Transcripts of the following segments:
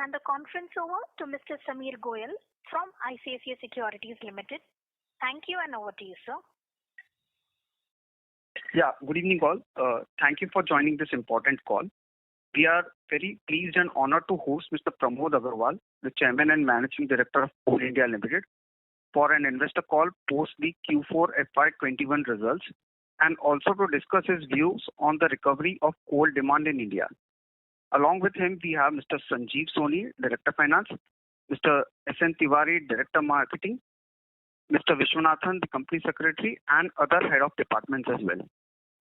hand the conference over to Mr. Samir Goyal from ICICI Securities Limited. Thank you, and over to you, sir. Yeah, good evening all. Thank you for joining this important call. We are very pleased and honored to host Mr. Pramod Agrawal, the Chairman and Managing Director of Coal India Limited, for an investor call post the Q4 FY21 results, and also to discuss his views on the recovery of coal demand in India. Along with him, we have Mr. Sanjeev Soni, Director Finance, Mr. S.N. Tiwari, Director Marketing, Mr. Vishwanathan, the Company Secretary, and other head of departments as well.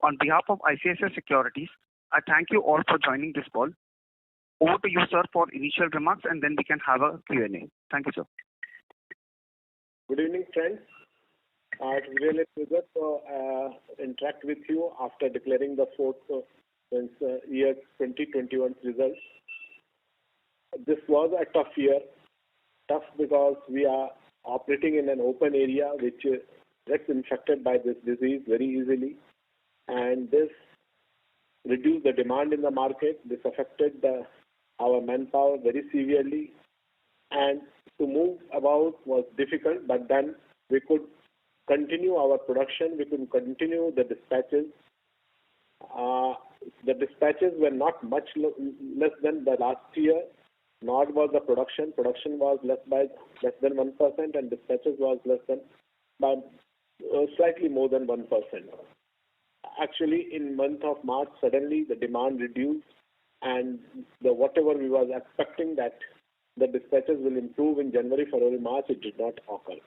On behalf of ICICI Securities, I thank you all for joining this call. Over to you, sir, for initial remarks, and then we can have a Q&A. Thank you, sir. Good evening, friends. It's really a pleasure to interact with you after declaring the fourth year 2021 results. This was a tough year. Tough because we are operating in an open area which gets infected by this disease very easily, and this reduced the demand in the market. This affected our manpower very severely, and to move about was difficult, but then we could continue our production. We could continue the dispatches. The dispatches were not much less than the last year, nor was the production. Production was less than 1%, and dispatches was by slightly more than 1%. Actually, in month of March, suddenly the demand reduced, and whatever we was expecting that the dispatches will improve in January, February, March, it did not occur.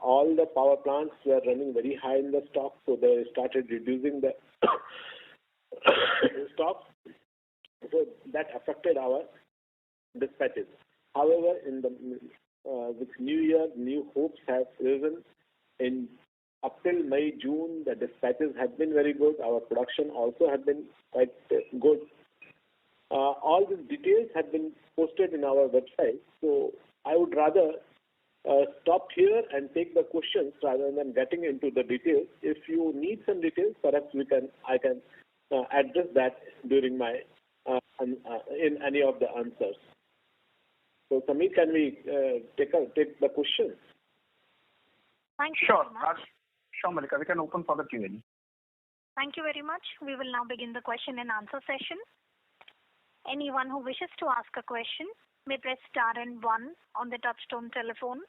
All the power plants were running very high in the stock, so they started reducing the stock. So that affected our dispatches. However, with New Year, new hopes have risen. In April, May, June, the dispatches have been very good. Our production also has been quite good. All these details have been posted in our website. So I would rather stop here and take the questions rather than getting into the details. If you need some details, perhaps I can address that during my in any of the answers. So Samir, can we take the questions? Thank you Sure. very much. Sure, Malika. We can open for the Q&A. Thank you very much. We will now begin the question and answer session. Anyone who wishes to ask a question may press star and 1 on the touchtone telephone.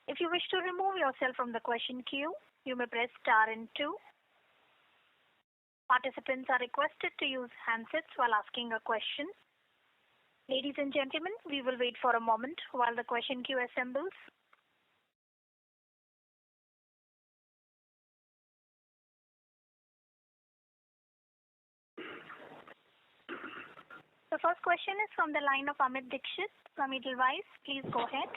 If you wish to remove yourself from the question queue, you may press star and 2. Participants are requested to use handsets while asking a question. Ladies and gentlemen, we will wait for a moment while the question queue assembles. The first question is from the line of Amit Dixit from Edelweiss. Please go ahead.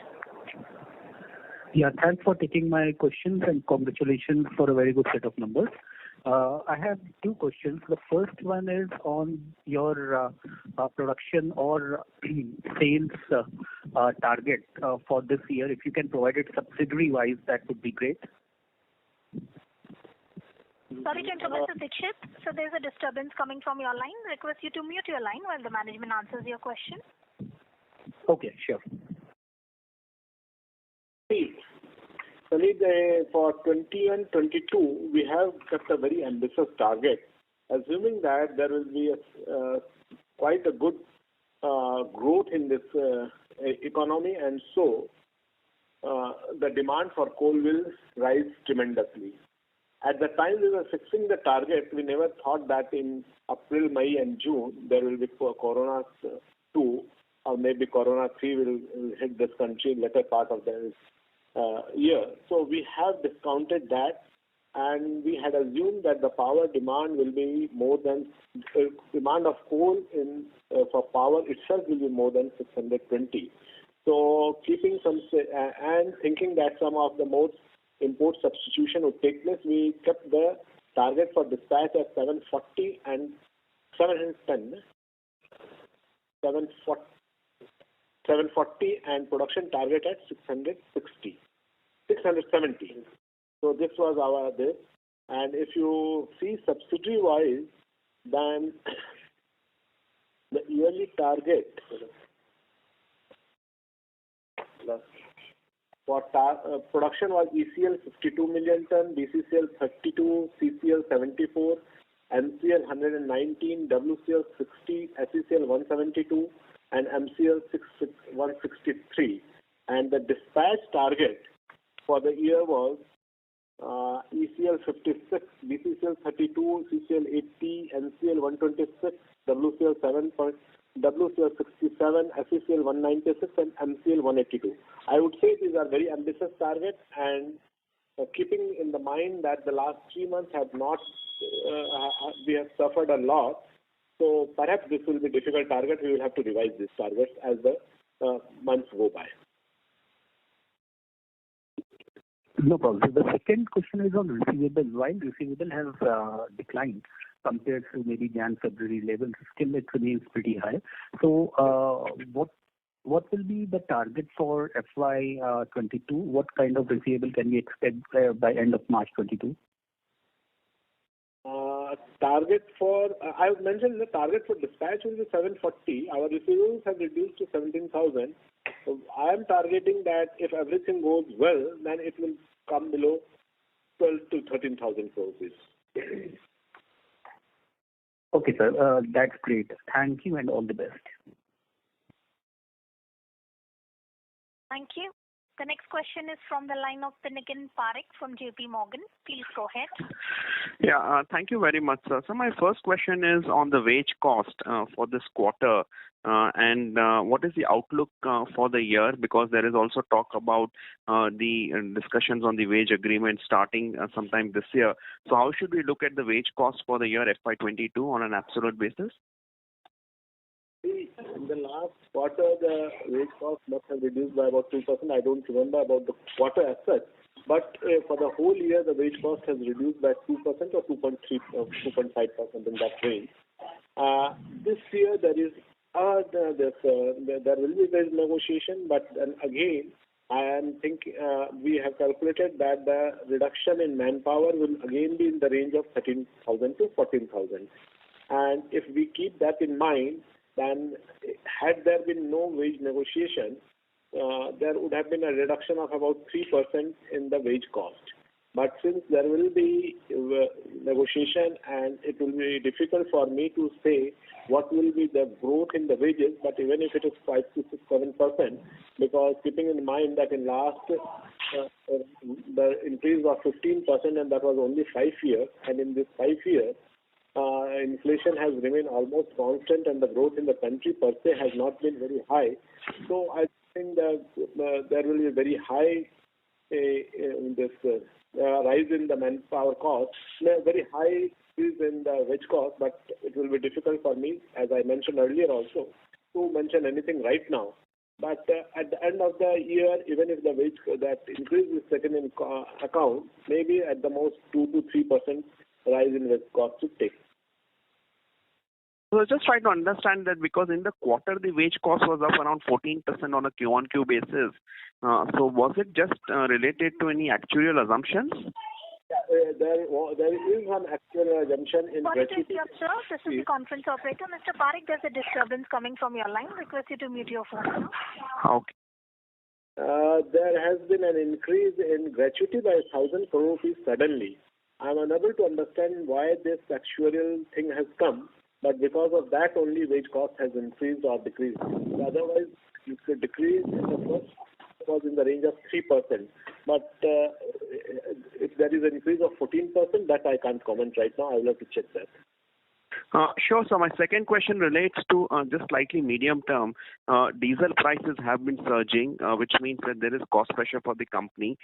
Yeah, thanks for taking my questions and congratulations for a very good set of numbers. I have two questions. The first one is on your production or sales target for this year. If you can provide it subsidiary-wise, that would be great. Sorry to interrupt, Mr. Dixit. So there's a disturbance coming from your line. Request you to mute your line while the management answers your question. Okay, sure. For 2021-22, we have kept a very ambitious target, assuming that there will be quite a good growth in this economy, and so the demand for coal will rise tremendously. At the time we were fixing the target, we never thought that in April, May, and June there will be Corona 2 or maybe Corona 3 will hit this country later part of the year. So we have discounted that, and we had assumed that the power demand will be more than demand of coal for power itself will be more than 620. So keeping some and thinking that some of the more import substitution would take place, we kept the target for dispatch at 740 and 710. 740 and production target at 670. So this was our this. And if you see subsidiary wise, then the yearly target Production was ECL 52 million ton, BCCL 32, CCL 74, MCL 119, WCL 60, SECL 172, and MCL 163. And the dispatch target for the year was ECL 56, BCCL 32, CCL 80, MCL 126, WCL 67, SECL 196, and MCL 182. I would say these are very ambitious targets, and keeping in the mind that the last 3 months have not, we have suffered a lot. So perhaps this will be a difficult target. We will have to revise these targets as the months go by. No problem. The second question is on receivable. While receivable has declined compared to maybe Jan, February levels, still it remains pretty high. So what will be the target for FY22? What kind of receivable can we expect by end of March 22? Target for, I mentioned the target for dispatch will be 740. Our receivables have reduced to 17,000. So I am targeting that if everything goes well, then it will come below 12 to 13,000 rupees. Okay, sir. That's great. Thank you and all the best. Thank you. The next question is from the line of Pinakin Parekh from JP Morgan. Please go ahead. Yeah, thank you very much, sir. So my first question is on the wage cost for this quarter, and what is the outlook for the year? Because there is also talk about the discussions on the wage agreement starting sometime this year. So how should we look at the wage cost for the year FY22 on an absolute basis? In the last quarter, the wage cost must have reduced by about 2%. I don't remember about the quarter as such. But for the whole year, the wage cost has reduced by 2% or 2.3 or 2.5% in that range. This year, there will be wage negotiation, but then again, I am thinking we have calculated that the reduction in manpower will again be in the range of 13,000 to 14,000. And if we keep that in mind, then had there been no wage negotiation, there would have been a reduction of about 3% in the wage cost. But since there will be negotiation and it will be difficult for me to say what will be the growth in the wages, but even if it is 5 to 7%, because keeping in mind that in last the increase was 15% and that was only 5 years, and in this 5 years, inflation has remained almost constant and the growth in the country per se has not been very high. So I think that there will be a very high rise in the manpower cost, very high increase in the wage cost, but it will be difficult for me, as I mentioned earlier also, to mention anything right now. But at the end of the year, even if the wage that increase is taken in account, maybe at the most 2 to 3% rise in wage cost to take. So I was just trying to understand that because in the quarter the wage cost was up around 14% on a Q-on-Q basis. So was it just related to any actuarial assumptions? There is one actual assumption in gratuity. Sir, this is the conference operator. Mr. Parekh, there's a disturbance coming from your line. Request you to mute your phone. Okay. There has been an increase in gratuity by 1,000 crore rupees suddenly. I'm unable to understand why this actuarial thing has come, but because of that only wage cost has increased or decreased. Otherwise, the decrease in the first was in the range of 3%. But if there is an increase of 14%, that I can't comment right now. I will have to check that. Sure. So my second question relates to just slightly medium term. Diesel prices have been surging, which means that there is cost pressure for the company.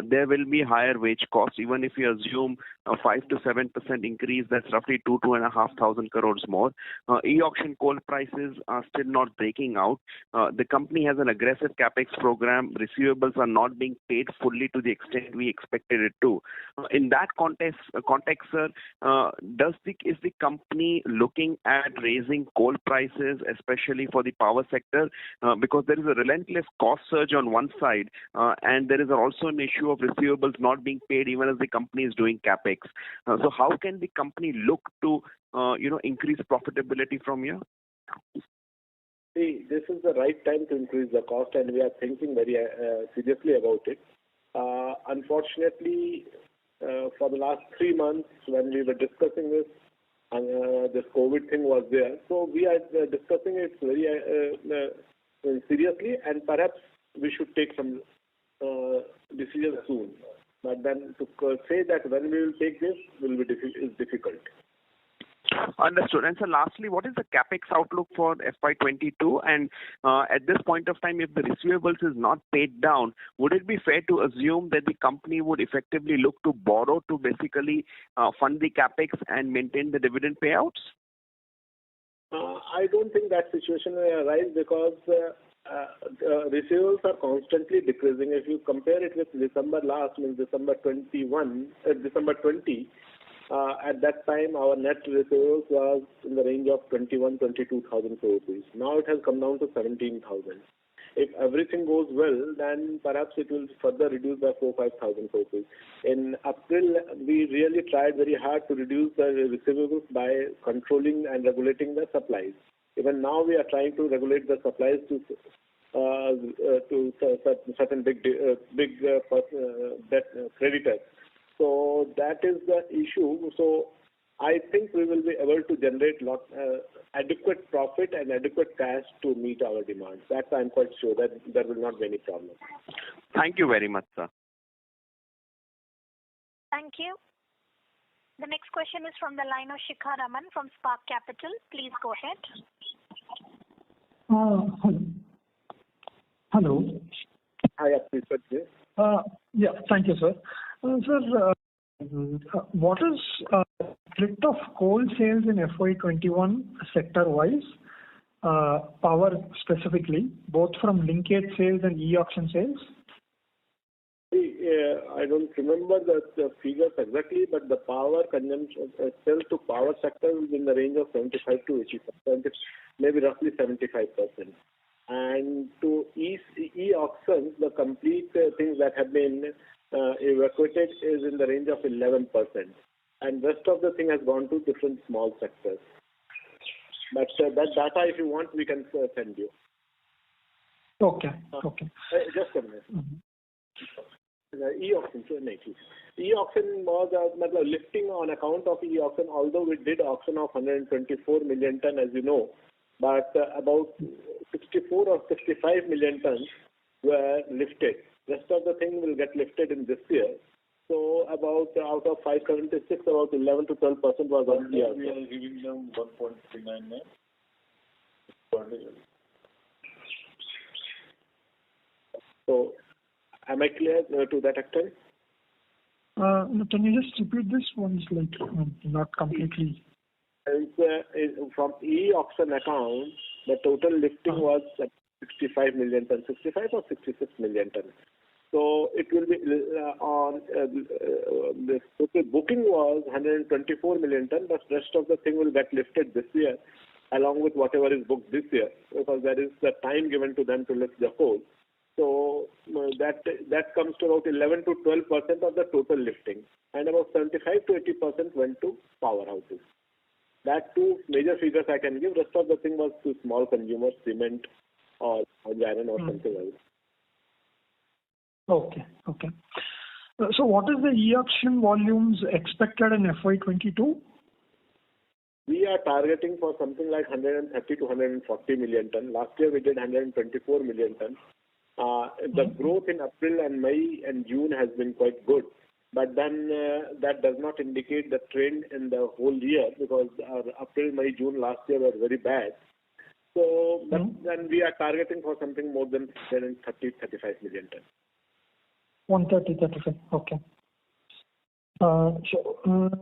There will be higher wage costs. Even if you assume a 5 to 7% increase, that's roughly 2,500 crores more. E-auction coal prices are still not breaking out. The company has an aggressive capex program. Receivables are not being paid fully to the extent we expected it to. In that context, sir, is the company looking at raising coal prices, especially for the power sector, because there is a relentless cost surge on one side, and there is also an issue of receivables not being paid even as the company is doing capex. So how can the company look to increase profitability from here? See, this is the right time to increase the cost, and we are thinking very seriously about it. Unfortunately, for the last 3 months, when we were discussing this, and this COVID thing was there, so we are discussing it very seriously, and perhaps we should take some decisions soon. But then to say that when we will take this will be is difficult. Understood. And so lastly, what is the capex outlook for FY22? And at this point of time, if the receivables is not paid down, would it be fair to assume that the company would effectively look to borrow to basically fund the capex and maintain the dividend payouts? I don't think that situation will arise because receivables are constantly decreasing. If you compare it with December last, means December 20, at that time our net receivables was in the range of 22,000 rupees. Now it has come down to 17,000. If everything goes well, then perhaps it will further reduce by 4,000-5,000 rupees. In April, we really tried very hard to reduce the receivables by controlling and regulating the supplies. Even now, we are trying to regulate the supplies to certain big debt creditors. So that is the issue. So I think we will be able to generate adequate profit and adequate cash to meet our demands. That I'm quite sure that there will not be any problem. Thank you very much, sir. Thank you. The next question is from the line of Shikha Raman from Spark Capital. Please go ahead. Hello. Hi, please continue. Yeah, thank you, sir. Sir, what is split of coal sales in FY21 sector-wise, power specifically, both from linkage sales and e-auction sales? I don't remember the figures exactly, but the power consumption, sales to power sector is in the range of 75 to 80%, maybe roughly 75%. And to e-auctions, the complete things that have been evacuated is in the range of 11%. And rest of the thing has gone to different small sectors. But that data, if you want, we can send you. Okay. Just a minute. E-auction, E-auction was lifting on account of e-auction, although we did auction of 124 million ton, as you know, but about 64 or 65 million tons were lifted. Rest of the thing will get lifted in this year. So about out of 576, about 11 to 12% was on e-auction. We are giving them 1.399. So, am I clear to that extent? Can you just repeat this one? Not completely. From e-auction account, the total lifting was 65 million tons, 65 or 66 million tons. So it will be on the total booking was 124 million tons, but rest of the thing will get lifted this year, along with whatever is booked this year, because there is the time given to them to lift the coal. So that comes to about 11 to 12% of the total lifting, and about 75 to 80% went to powerhouses. That two major figures I can give. Rest of the thing was to small consumers, cement or iron or something else. Okay. So what is the e-auction volumes expected in FY22? We are targeting for something like 130 to 140 million ton. Last year we did 124 million ton. The growth in April and May and June has been quite good. But then that does not indicate the trend in the whole year, because our April, May, June last year were very bad. So then we are targeting for something more than 35 million tons. 135, okay. So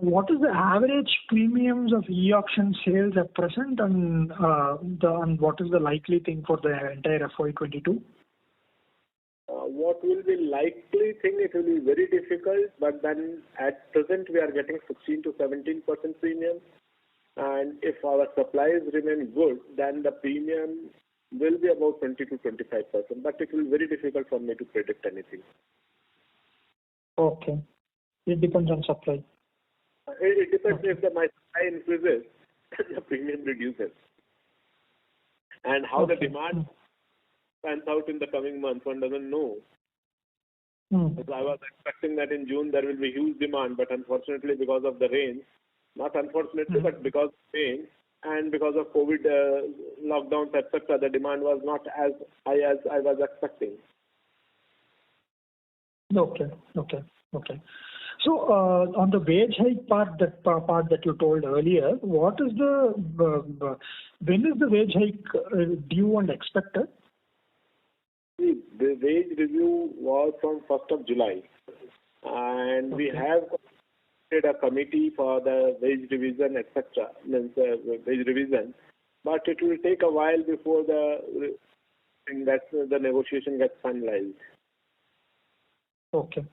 what is the average premiums of e-auction sales at present, and what is the likely thing for the entire FY22? What will be likely thing, it will be very difficult, but then at present we are getting 16 to 17% premium, and if our supplies remain good, then the premium will be about 20 to 25%, but it will be very difficult for me to predict anything. Okay. It depends on supply. It depends. If my supply increases, the premium reduces. And how the Okay. demand pans out in the coming months, one doesn't know. So I was expecting that in June there will be huge demand, but unfortunately because of the rain, not unfortunately, but because of rain and because of COVID lockdowns, etc., the demand was not as high as I was expecting. Okay. So, on the wage hike part that you told earlier, what is when is the wage hike due and expected? See, the wage review was from 1st of July, and we have created a committee for the wage revision, etc., wage revision, but it will take a while before the negotiation gets finalized. Okay.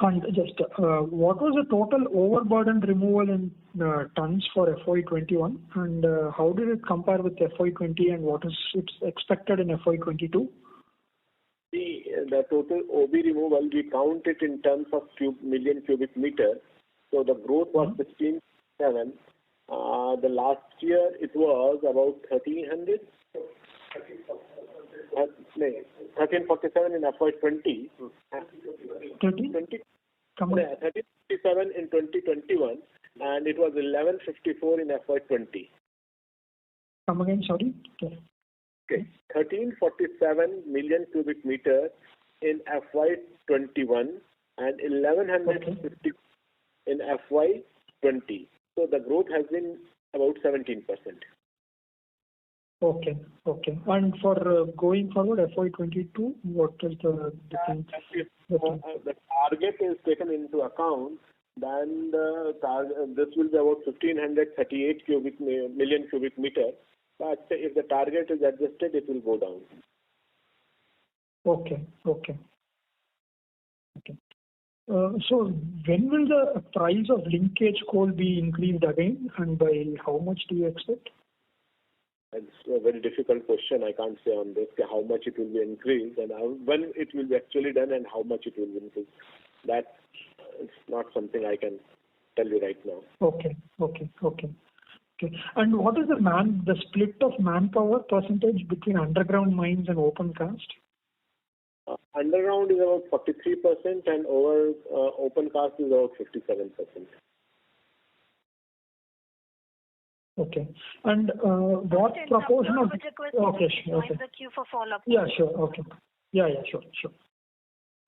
And just what was the total overburden removal in tons for FY21, and how did it compare with FY20, and what is its expected in FY22? The total OB removal, we count it in terms of million cubic meter. So the growth was 16.7. The last year it was about 1300. 1347 in FY20. 1347 in 2021, and it was 1154 in FY20. Come again, sorry. Okay, 1347 million cubic meter in FY21 and 1150 in FY20. So the growth has been about 17%. Okay. And for going forward, FY22, what is the difference? If the target is taken into account, then this will be about 1538 million cubic meter. But if the target is adjusted, it will go down. Okay. So when will the price of linkage coal be increased again, and by how much do you expect? It's a very difficult question. I can't say on this how much it will be increased and when it will be actually done and how much it will be increased. That is not something I can tell you right now. Okay. And what is the split of manpower percentage between underground mines and open cast? Underground is about 43% and open cast is about 57%. Okay. And what proportion of... Okay, sure. Join the queue for follow-up. Yeah, sure. Okay. Yeah, sure.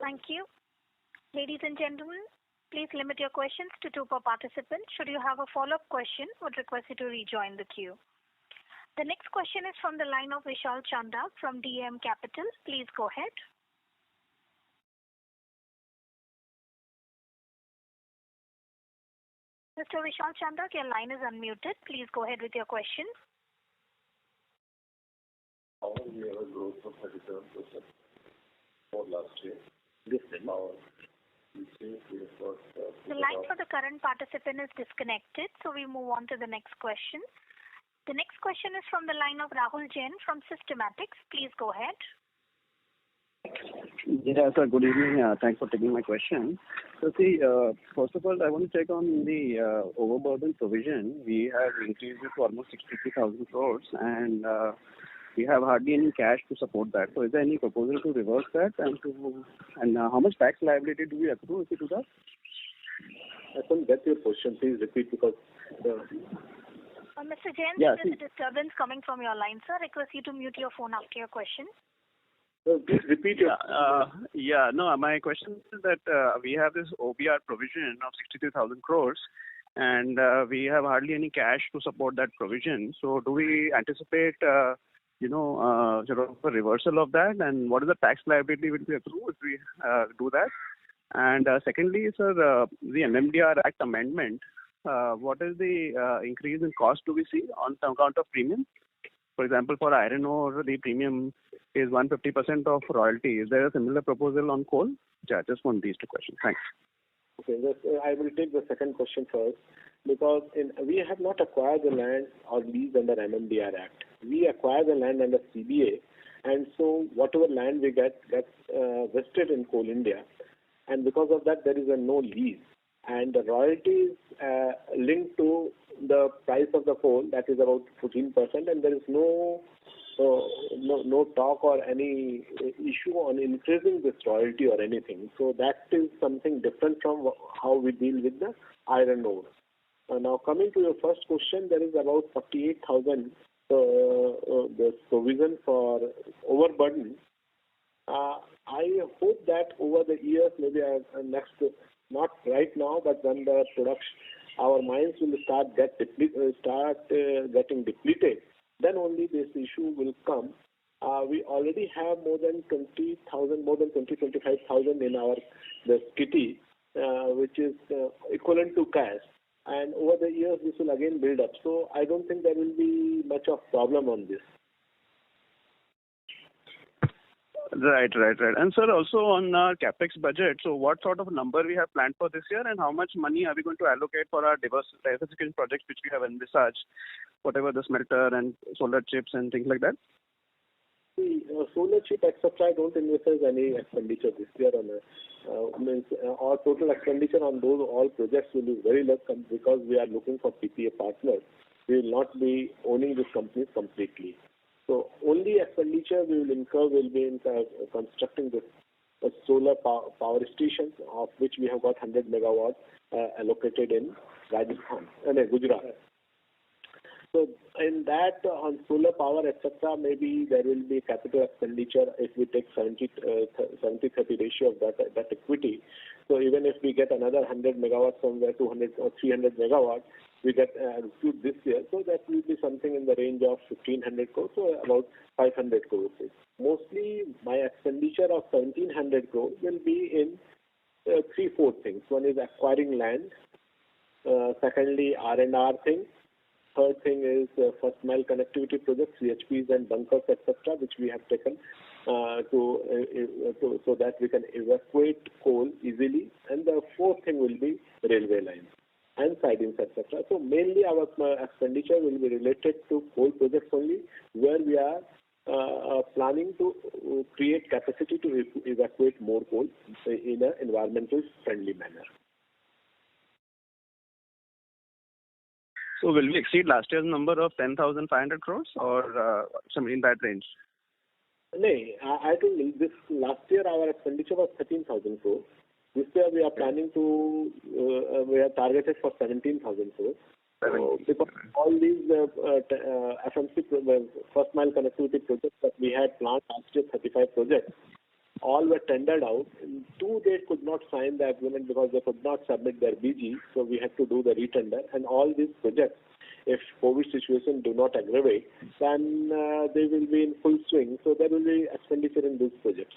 Thank you. Ladies and gentlemen, please limit your questions to 2 per participant. Should you have a follow-up question, would request you to rejoin the queue. The next question is from the line of Vishal Chanda from DM Capital. Please go ahead. Mr. Vishal Chanda, your line is unmuted. Please go ahead with your question. How we have a growth of 37% for last year. This power. The line for the current participant is disconnected, so we move on to the next question. The next question is from the line of Rahul Jain from Systematics. Please go ahead. Yeah, sir. Good evening. Thanks for taking my question. So, see, first of all, I want to check on the overburden provision. We have increased it to almost 63,000 crores, and we have hardly any cash to support that. So, is there any proposal to reverse that, and how much tax liability do we accrue if we do that? I couldn't get your question. Please repeat because. Mr. Jain, there is a disturbance coming from your line, sir. Request you to mute your phone after your question. Please repeat your. No, my question is that we have this OBR provision of 62,000 crores, and we have hardly any cash to support that provision. So, do we anticipate, sort of a reversal of that, and what is the tax liability will be accrued if we do that? And secondly, sir, the MMDR Act amendment, what is the increase in cost do we see on account of premium? For example, for iron ore, the premium is 150% of royalty. Is there a similar proposal on coal? Yeah, just want these 2 questions. Thanks. Okay, I will take the second question first because we have not acquired the land or lease under MMDR Act. We acquire the land under CBA, and so whatever land we get gets vested in Coal India, and because of that there is no lease. and the royalty is linked to the price of the coal, that is about 14%, and there is no talk or any issue on increasing this royalty or anything. So that is something different from how we deal with the iron ore. Now coming to your first question, there is about 48,000 the provision for overburden. I hope that over the years, maybe next, not right now, but when the production, our mines will start getting depleted, then only this issue will come. We already have more than 25,000 in the kitty, which is equivalent to cash. And over the years, this will again build up. So I don't think there will be much of problem on this. Right. And sir, also on our capex budget, so what sort of number we have planned for this year, and how much money are we going to allocate for our diversification projects which we have envisaged, whatever the smelter and solar chips and things like that? The solar chip, etc., I don't envisage any expenditure this year on our total expenditure on those all projects will be very less because we are looking for PPA partners. We will not be owning these companies completely. So only expenditure we will incur will be in constructing this solar power stations, of which we have got 100 megawatts allocated in Rajasthan and Gujarat. So in that, on solar power, etc., maybe there will be capital expenditure if we take 70-30 ratio of that equity. So even if we get another 100 megawatts somewhere, 200 or 300 megawatts, we get execute this year. So that will be something in the range of 1,500 crores, so about 500 crores. Mostly my expenditure of 1,700 crores will be in 3-4 things. One is acquiring land. Secondly, R&R thing. Third thing is first mile connectivity projects, CHPs and bunkers, etc., which we have taken so that we can evacuate coal easily. And the fourth thing will be railway lines and sidings, etc. So mainly our expenditure will be related to coal projects only, where we are planning to create capacity to evacuate more coal in an environmental friendly manner. So will we exceed last year's number of 10,500 crores or something in that range? No, I think this last year our expenditure was 13,000 crores. This year we are planning to, we are targeted for 17,000 crores. Because all these FMC first mile connectivity projects that we had planned last year, 35 projects, all were tendered out. 2 they could not sign the agreement because they could not submit their BG, so we had to do the retender. And all these projects, if COVID situation do not aggravate, then they will be in full swing. So there will be expenditure in these projects.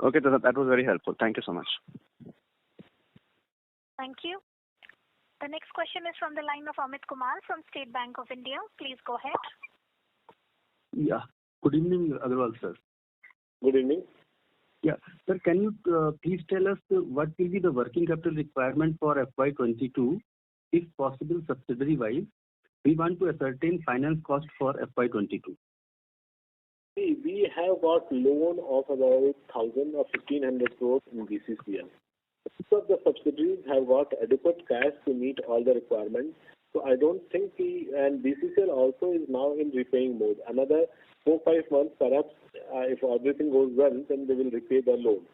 Okay, that was very helpful. Thank you so much. Thank you. The next question is from the line of Amit Kumar from State Bank of India. Please go ahead. Yeah. Good evening, Agarwal sir. Good evening. Yeah. Sir, can you please tell us what will be the working capital requirement for FY22, if possible subsidiary-wise? We want to ascertain finance cost for FY22. See, we have got loan of about 1,000 or 1,500 crores in BCCL. Most of the subsidiaries have got adequate cash to meet all the requirements. So I don't think and BCCL also is now in repaying mode. Another 4-5 months, perhaps, if everything goes well, then they will repay the loan.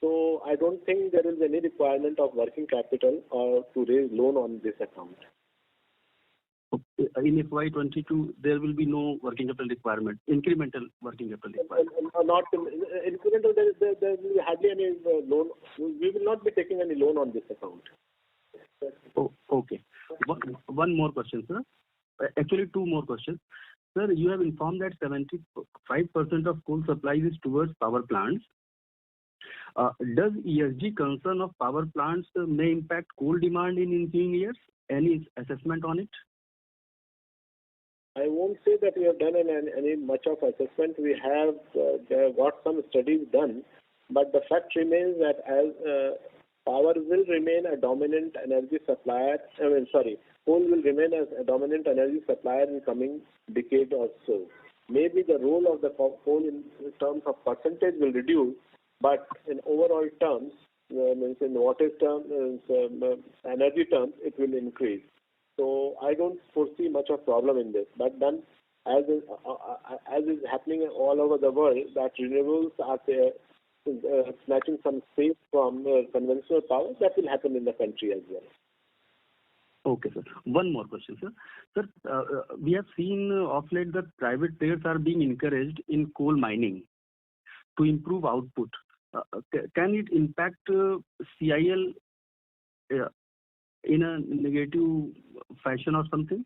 So I don't think there is any requirement of working capital or to raise loan on this account. Okay. In FY22, there will be no working capital requirement, incremental working capital requirement. Not incremental, there will be hardly any loan. We will not be taking any loan on this account. Oh, okay. One more question, sir. Actually, 2 more questions. Sir, you have informed that 75% of coal supply is towards power plants. Does ESG concern of power plants may impact coal demand in ensuing years? Any assessment on it? I won't say that we have done any much of assessment. We have got some studies done, but the fact remains that as power will remain a dominant energy supplier. Coal will remain as a dominant energy supplier in coming decade or so. Maybe the role of the coal in terms of percentage will reduce, but in overall terms, means in water terms, energy terms, it will increase. So I don't foresee much of problem in this. But then, as is happening all over the world, that renewables are snatching some space from conventional power, that will happen in the country as well. Okay, sir. One more question, sir. Sir, we have seen of late that private players are being encouraged in coal mining to improve output. Can it impact CIL in a negative fashion or something?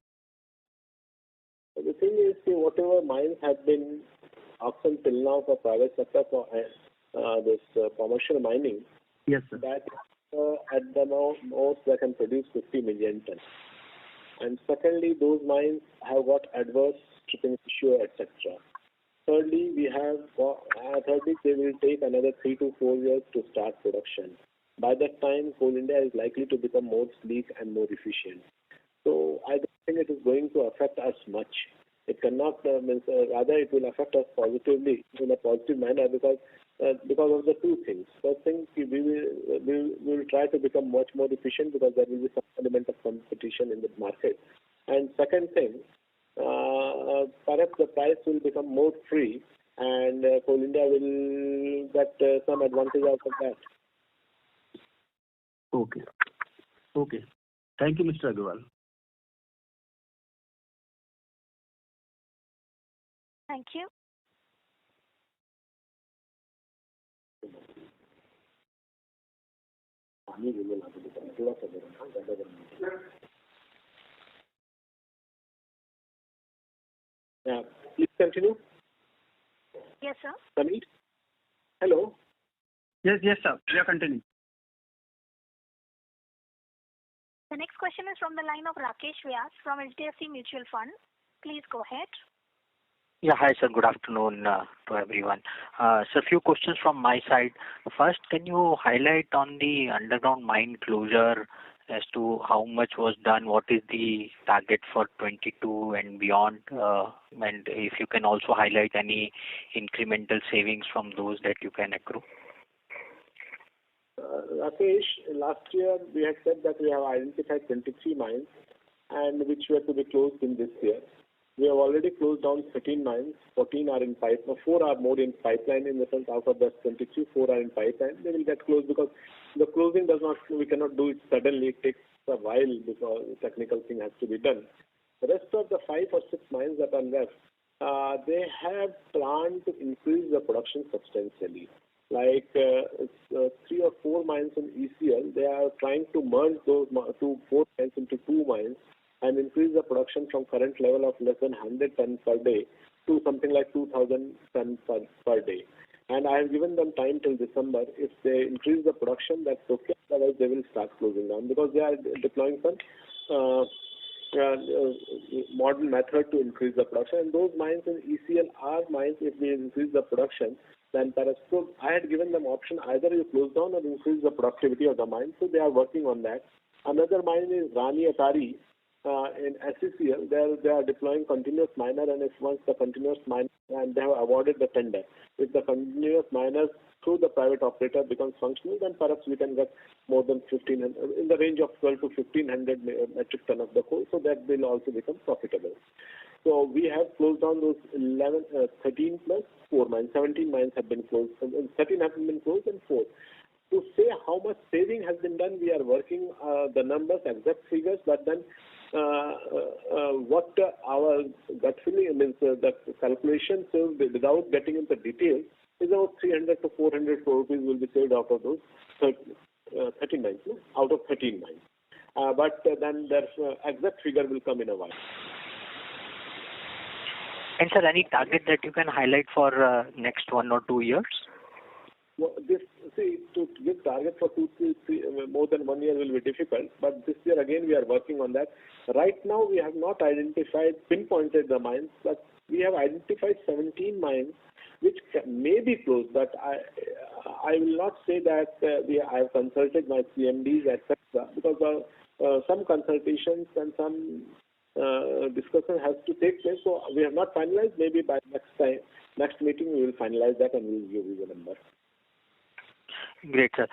The thing is, whatever mines have been auctioned till now for private sector for this commercial mining, yes, sir. That at the most they can produce 50 million tons. And secondly, those mines have got adverse stripping ratio, etc. Thirdly, they will take another 3 to 4 years to start production. By that time, Coal India is likely to become more sleek and more efficient. So I don't think it is going to affect us much. It cannot, rather it will affect us positively, in a positive manner, because of the two things. First thing, we will try to become much more efficient because there will be some element of competition in the market. And second thing, perhaps the price will become more free, and Coal India will get some advantage out of that. Okay. Okay. Thank you, Mr. Agarwal. Thank you. Yeah, please continue. Yes, sir. Sameer? Hello? Yes, sir. We are continuing. The next question is from the line of Rakesh Vyas from HDFC Mutual Fund. Please go ahead. Yeah, hi sir. Good afternoon to everyone. So, a few questions from my side. First, can you highlight on the underground mine closure as to how much was done? What is the target for 22 and beyond? And if you can also highlight any incremental savings from those that you can accrue. Rakesh, last year we had said that we have identified 23 mines and which were to be closed in this year. We have already closed down 13 mines, 14 are in pipeline, 4 are more in pipeline, in the sense out of that 23, 4 are in pipeline. They will get closed because the closing we cannot do it suddenly. It takes a while because the technical thing has to be done. The rest of the 5 or 6 mines that are left, they have planned to increase the production substantially. Like 3 or 4 mines in ECL, they are trying to merge those 4 mines into 2 mines and increase the production from current level of less than 100 tons per day to something like 2,000 tons per day. And I have given them time till December. If they increase the production, that's okay. Otherwise, they will start closing down because they are deploying some modern method to increase the production. And those mines in ECL are mines, if we increase the production, then perhaps. So I had given them option, either you close down or increase the productivity of the mine. So they are working on that. Another mine is Rani Atari. In SCCL, they are deploying continuous miner, and if once the continuous miner, and they have awarded the tender, if the continuous miners through the private operator becomes functional, then perhaps we can get more than 1,500, in the range of 12 to 1,500 metric ton of the coal, so that will also become profitable. So we have closed down those 13 plus 4 mines, 17 mines have been closed, 13 have been closed and 4. To say how much saving has been done, we are working the numbers, exact figures, but then what our gut feeling means, the calculation, so without getting into details, is about 300 to 400 crore rupees will be saved out of those 13 mines, out of 13 mines. But then their exact figure will come in a while. And sir, any target that you can highlight for next 1 or 2 years? Well, to give target for 2, 3, more than 1 year will be difficult, but this year again we are working on that. Right now we have not pinpointed the mines, but we have identified 17 mines which may be closed, but I will not say that I have consulted my CMDs, etc., because some consultations and some discussion has to take place, so we have not finalized. Maybe by next meeting we will finalize that and we will give you the number. Great, sir.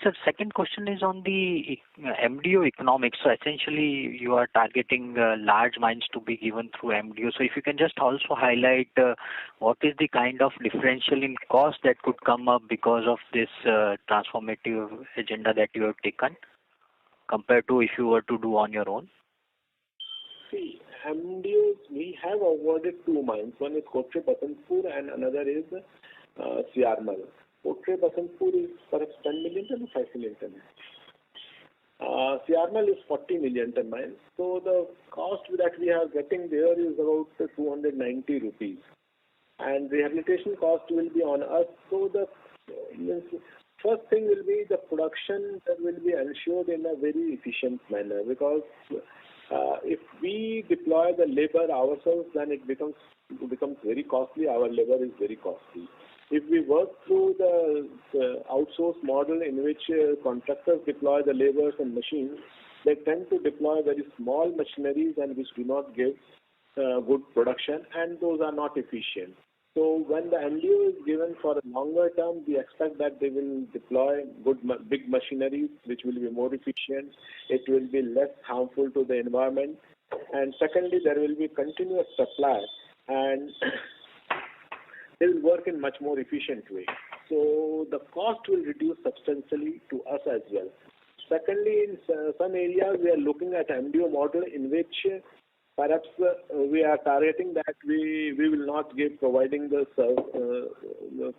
Sir, second question is on the MDO economics. So essentially, you are targeting large mines to be given through MDO. So if you can just also highlight what is the kind of differential in cost that could come up because of this transformative agenda that you have taken compared to if you were to do on your own? See, MDOs, we have awarded two mines. One is Kotre Basantpur and another is Siarmal. Kotre Basantpur is perhaps 10 million ton or 5 million ton. Siarmal is 40 million ton mine. So the cost that we are getting there is about 290 rupees. And rehabilitation cost will be on us. So the first thing will be the production that will be ensured in a very efficient manner, because if we deploy the labor ourselves, then it becomes very costly. Our labor is very costly. If we work through the outsource model in which contractors deploy the laborers and machines, they tend to deploy very small machineries and which do not give good production, and those are not efficient. So when the MDO is given for a longer term, we expect that they will deploy big machineries which will be more efficient. It will be less harmful to the environment. And secondly, there will be continuous supply, and they will work in much more efficient way. So the cost will reduce substantially to us as well. Secondly, in some areas we are looking at MDO model in which perhaps we are targeting that we will not providing the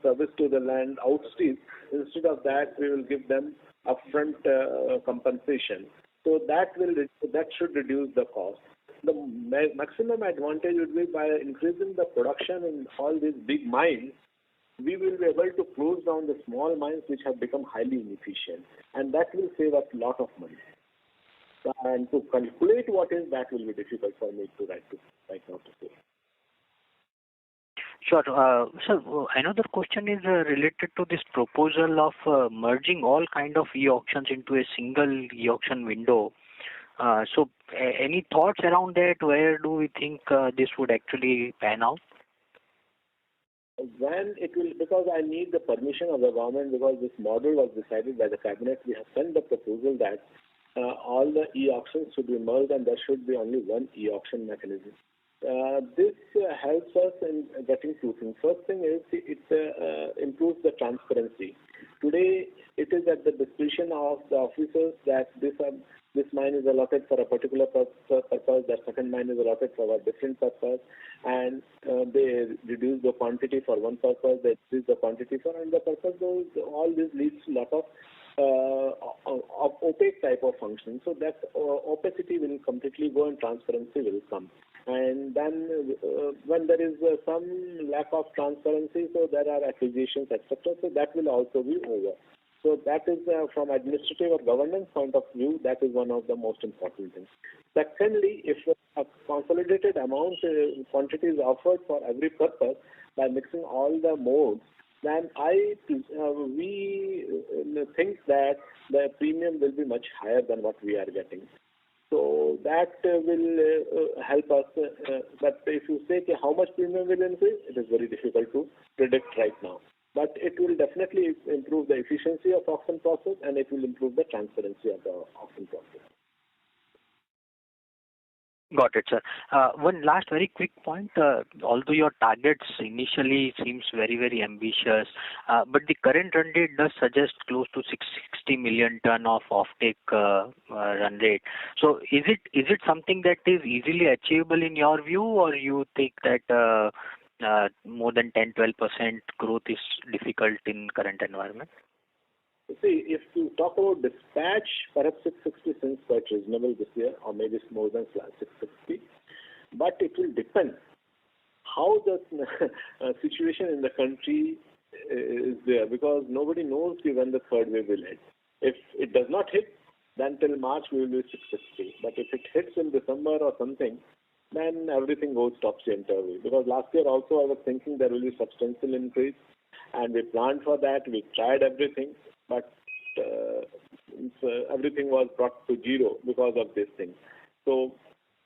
service to the land outstream. Instead of that, we will give them upfront compensation. So that should reduce the cost. The maximum advantage would be by increasing the production in all these big mines, we will be able to close down the small mines which have become highly inefficient, and that will save us a lot of money. And to calculate what is that will be difficult for me to right now to say. Sure. Sir, another question is related to this proposal of merging all kind of e-auctions into a single e-auction window. So any thoughts around that? Where do we think this would actually pan out? When it will, because I need the permission of the government, because this model was decided by the cabinet. We have sent the proposal that all the e-auctions should be merged and there should be only one e-auction mechanism. This helps us in getting two things. First thing is it improves the transparency. Today, it is at the discretion of the officers that this mine is allotted for a particular purpose, that second mine is allotted for a different purpose, and they reduce the quantity for one purpose, they reduce the quantity for another purpose. All this leads to a lot of opaque type of function. So that opacity will completely go and transparency will come. And then when there is some lack of transparency, so there are accusations, etc. So that will also be over. So that is from administrative or governance point of view, that is one of the most important things. Secondly, if a consolidated amount quantity is offered for every purpose by mixing all the modes, then we think that the premium will be much higher than what we are getting. So that will help us. But if you say how much premium will increase, it is very difficult to predict right now. But it will definitely improve the efficiency of auction process, and it will improve the transparency of the auction process. Got it, sir. One last very quick point. Although your targets initially seems very, very ambitious, but the current run rate does suggest close to 660 million ton of offtake run rate. So is it something that is easily achievable in your view, or you think that more than 10-12% growth is difficult in current environment? See, if you talk about dispatch, perhaps 660 seems quite reasonable this year, or maybe it's more than 660. But it will depend how the situation in the country is there, because nobody knows when the third wave will hit. If it does not hit, then till March we will be 660. But if it hits in December or something, then everything goes topsy-turvy. Because last year also I was thinking there will be substantial increase, and we planned for that. We tried everything, but everything was brought to zero because of this thing. So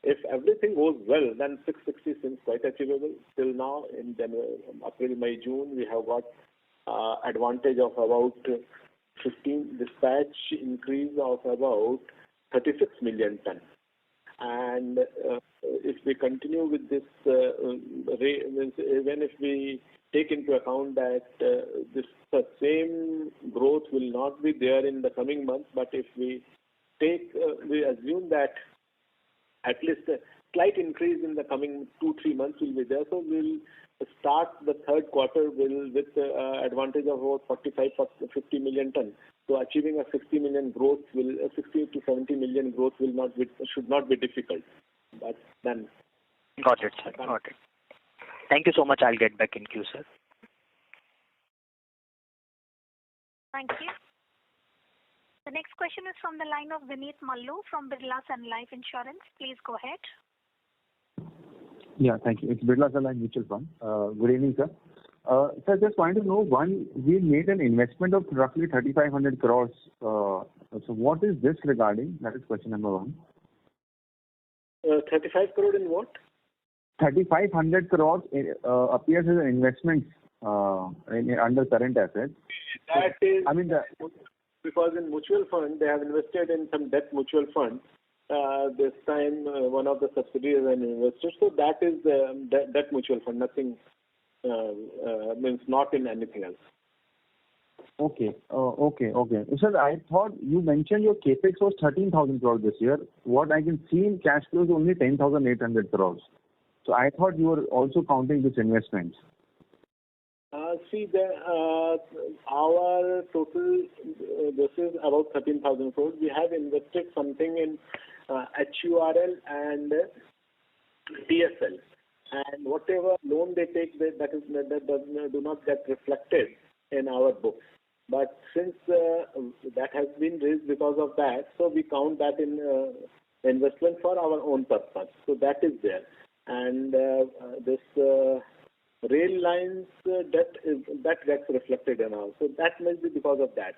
if everything goes well, then 660 seems quite achievable. Till now, in April, May, June, we have got advantage of about dispatch increase of about 36 million ton. And if we continue with this even if we take into account that the same growth will not be there in the coming months, but if we assume that at least a slight increase in the coming 2-3 months will be there, so we'll start the third quarter with advantage of about 45-50 million ton. So achieving a 60 to 70 million growth should not be difficult. But then. Got it, sir. Got it. Thank you so much. I'll get back in queue, sir. Thank you. The next question is from the line of Vineet Mallu from Birla Sun Life Insurance. Please go ahead. Yeah, thank you. It's Birla Sun Life Mutual Fund. Good evening, sir. Sir, just wanted to know, one, we made an investment of roughly 3,500 crores. So what is this regarding? That is question number one. 35 crore in what? 3,500 crores appears as an investment under current assets. That is, because in mutual fund, they have invested in some debt mutual fund. This time, one of the subsidiaries is an investor. So that is debt mutual fund. Nothing means not in anything else. Okay. Sir, I thought you mentioned your capex was 13,000 crores this year. What I can see in cash flow is only 10,800 crores. So I thought you were also counting this investment. Our total, this is about 13,000 crores. We have invested something in HURL and TSL. And whatever loan they take, that do not get reflected in our books. But since that has been raised because of that, so we count that in investment for our own purpose. So that is there. And this rail lines debt that gets reflected in our. So that must be because of that.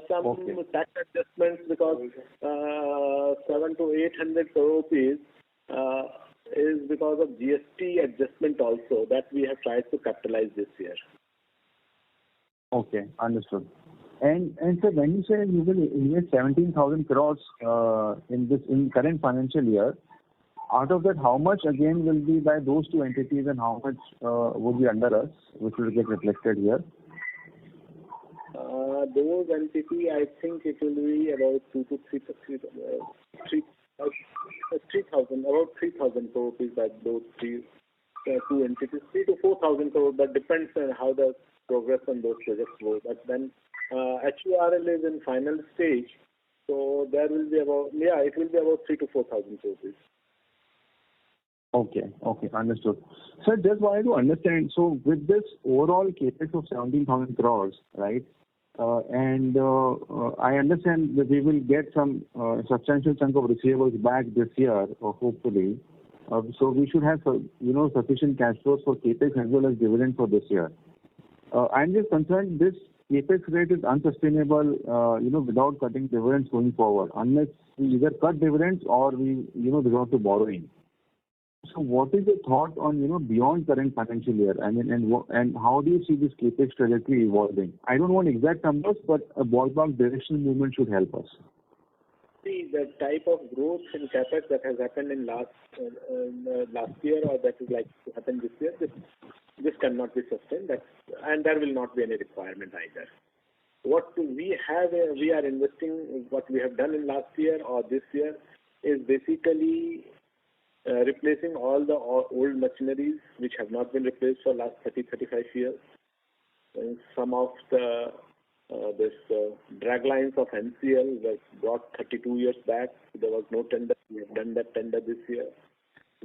Some tax adjustments because 700 to 800 crore rupees is because of GST adjustment also that we have tried to capitalize this year. Okay, understood. And sir, when you say you will invest 17,000 crores in current financial year, out of that, how much again will be by those two entities and how much would be under us, which will get reflected here? Those entities, I think it will be about 3,000 crore rupees by those two entities. 3 to 4,000 crore. That depends on how the progress on those projects go. But then HURL is in final stage, so there will be about it will be about 3 to 4,000 crore rupees. Okay, understood. Sir, just wanted to understand, so with this overall capex of 17,000 crores, right, and I understand that we will get some substantial chunk of receivables back this year, hopefully. So we should have, sufficient cash flows for capex as well as dividend for this year. I'm just concerned this capex rate is unsustainable, without cutting dividends going forward, unless we either cut dividends or we, resort to borrowing. So what is your thought on, beyond current financial year? I mean, and how do you see this capex trajectory evolving? I don't want exact numbers, but a ballpark directional movement should help us. See, the type of growth in capex that has happened in last year or that is like to happen this year, this cannot be sustained. And there will not be any requirement either. What we are investing, what we have done in last year or this year is basically replacing all the old machineries which have not been replaced for last 30-35 years. And some of the drag lines of NCL was brought 32 years back. There was no tender. We have done that tender this year.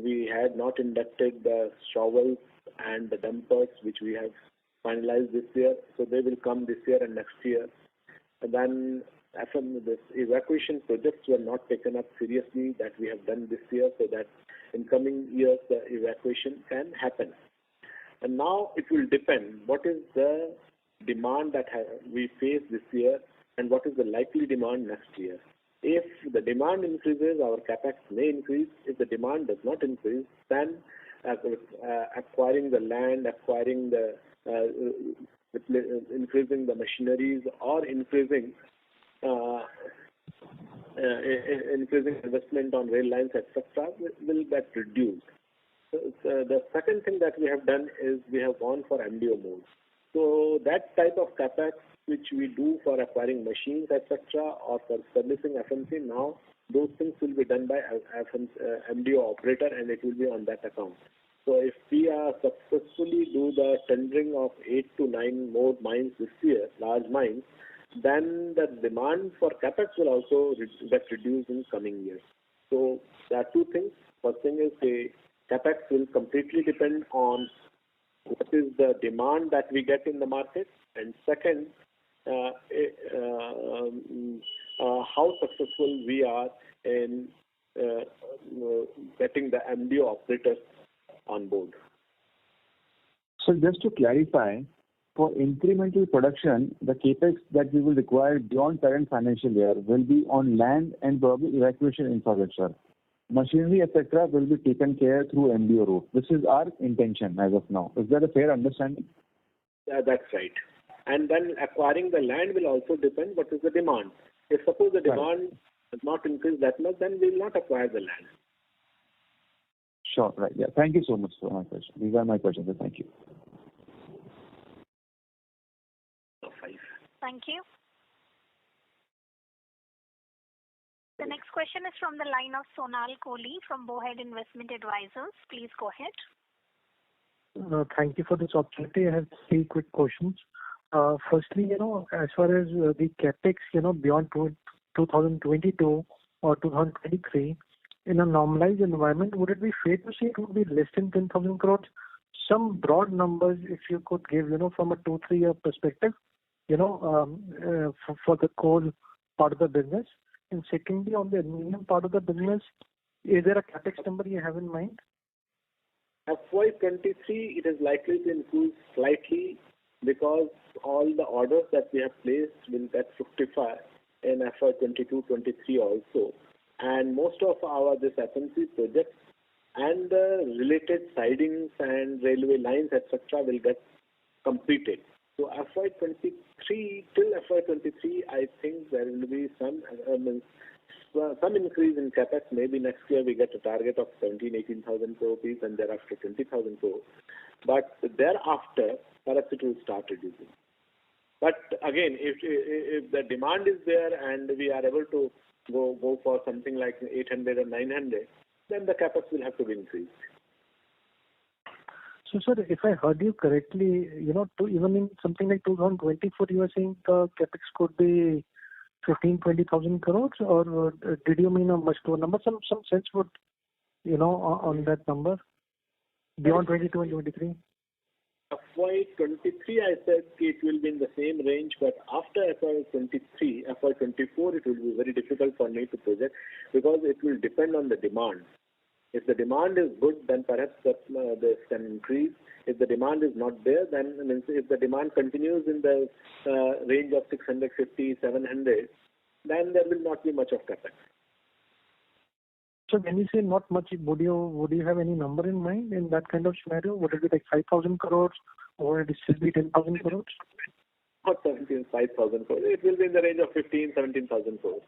We had not inducted the shovels and the dumpers which we have finalized this year. So they will come this year and next year. And then after this evacuation projects were not taken up seriously that we have done this year, so that in coming years the evacuation can happen. And now it will depend what is the demand that we face this year and what is the likely demand next year. If the demand increases, our capex may increase. If the demand does not increase, then acquiring the land, acquiring the increasing the machineries or increasing investment on rail lines, etc., will get reduced. So, the second thing that we have done is we have gone for MDO mode. So that type of capex which we do for acquiring machines, etc., or for servicing FMC, now those things will be done by MDO operator, and it will be on that account. So if we are successfully do the tendering of 8 to 9 more mines this year, large mines, then the demand for capex will also get reduced in coming years. So there are two things. First thing is the capex will completely depend on what is the demand that we get in the market, and second, how successful we are in getting the MDO operators on board. So just to clarify, for incremental production, the capex that we will require beyond current financial year will be on land and probably evacuation infrastructure. Machinery, etc., will be taken care through MDO route. This is our intention as of now. Is that a fair understanding? Yeah, that's right. And then acquiring the land will also depend what is the demand. If suppose the demand does not increase that much, then we will not acquire the land. Sure, right. Yeah. Thank you so much for my question. These are my questions. Thank you. Thank you. The next question is from the line of Sonal Kohli from Bowhead Investment Advisors. Please go ahead. Thank you for this opportunity. I have 3 quick questions. Firstly, as far as the capex, beyond 2022 or 2023, in a normalized environment, would it be fair to say it would be less than 10,000 crores? Some broad numbers, if you could give, from a 2-3 year perspective, for the coal part of the business. And secondly, on the aluminum part of the business, is there a capex number you have in mind? FY23, it is likely to increase slightly because all the orders that we have placed will get fructify in FY22-23 also. And most of our this FMC projects and the related sidings and railway lines, etc., will get completed. So FY23 till FY23, I think there will be some increase in capex. Maybe next year we get a target of 17,000-18,000 crore rupees, and thereafter 20,000 crore. But thereafter, perhaps it will start reducing. But again, if the demand is there and we are able to go for something like 800 or 900, then the capex will have to be increased. So, sir, if I heard you correctly, even in something like 2024, you were saying the capex could be 15,000-20,000 crores, or did you mean a much lower number? Some sense would, on that number beyond 22 and 23. FY23, I said it will be in the same range, but after FY23, FY24, it will be very difficult for me to project because it will depend on the demand. If the demand is good, then perhaps this can increase. If the demand is not there, then if the demand continues in the range of 650, 700, then there will not be much of capex. So when you say not much, would you have any number in mind in that kind of scenario? Would it be like 5,000 crores or it should be 10,000 crores? Not 5,000 crores. It will be in the range of 17,000 crores.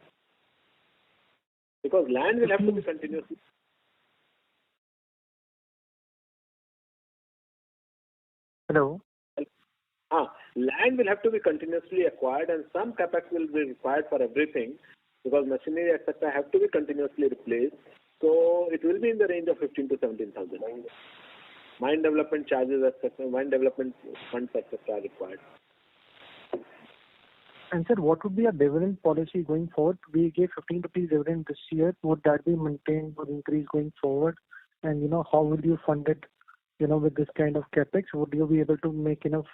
Because land will have to be continuously. Hello? Land will have to be continuously acquired, and some capex will be required for everything because machinery, etc., have to be continuously replaced. So it will be in the range of 15 to 17,000. Mine development charges, etc., mine development funds, etc., are required. And sir, what would be a dividend policy going forward? We gave 15 rupees dividend this year. Would that be maintained or increased going forward? And how will you fund it? With this kind of capex, would you be able to make enough,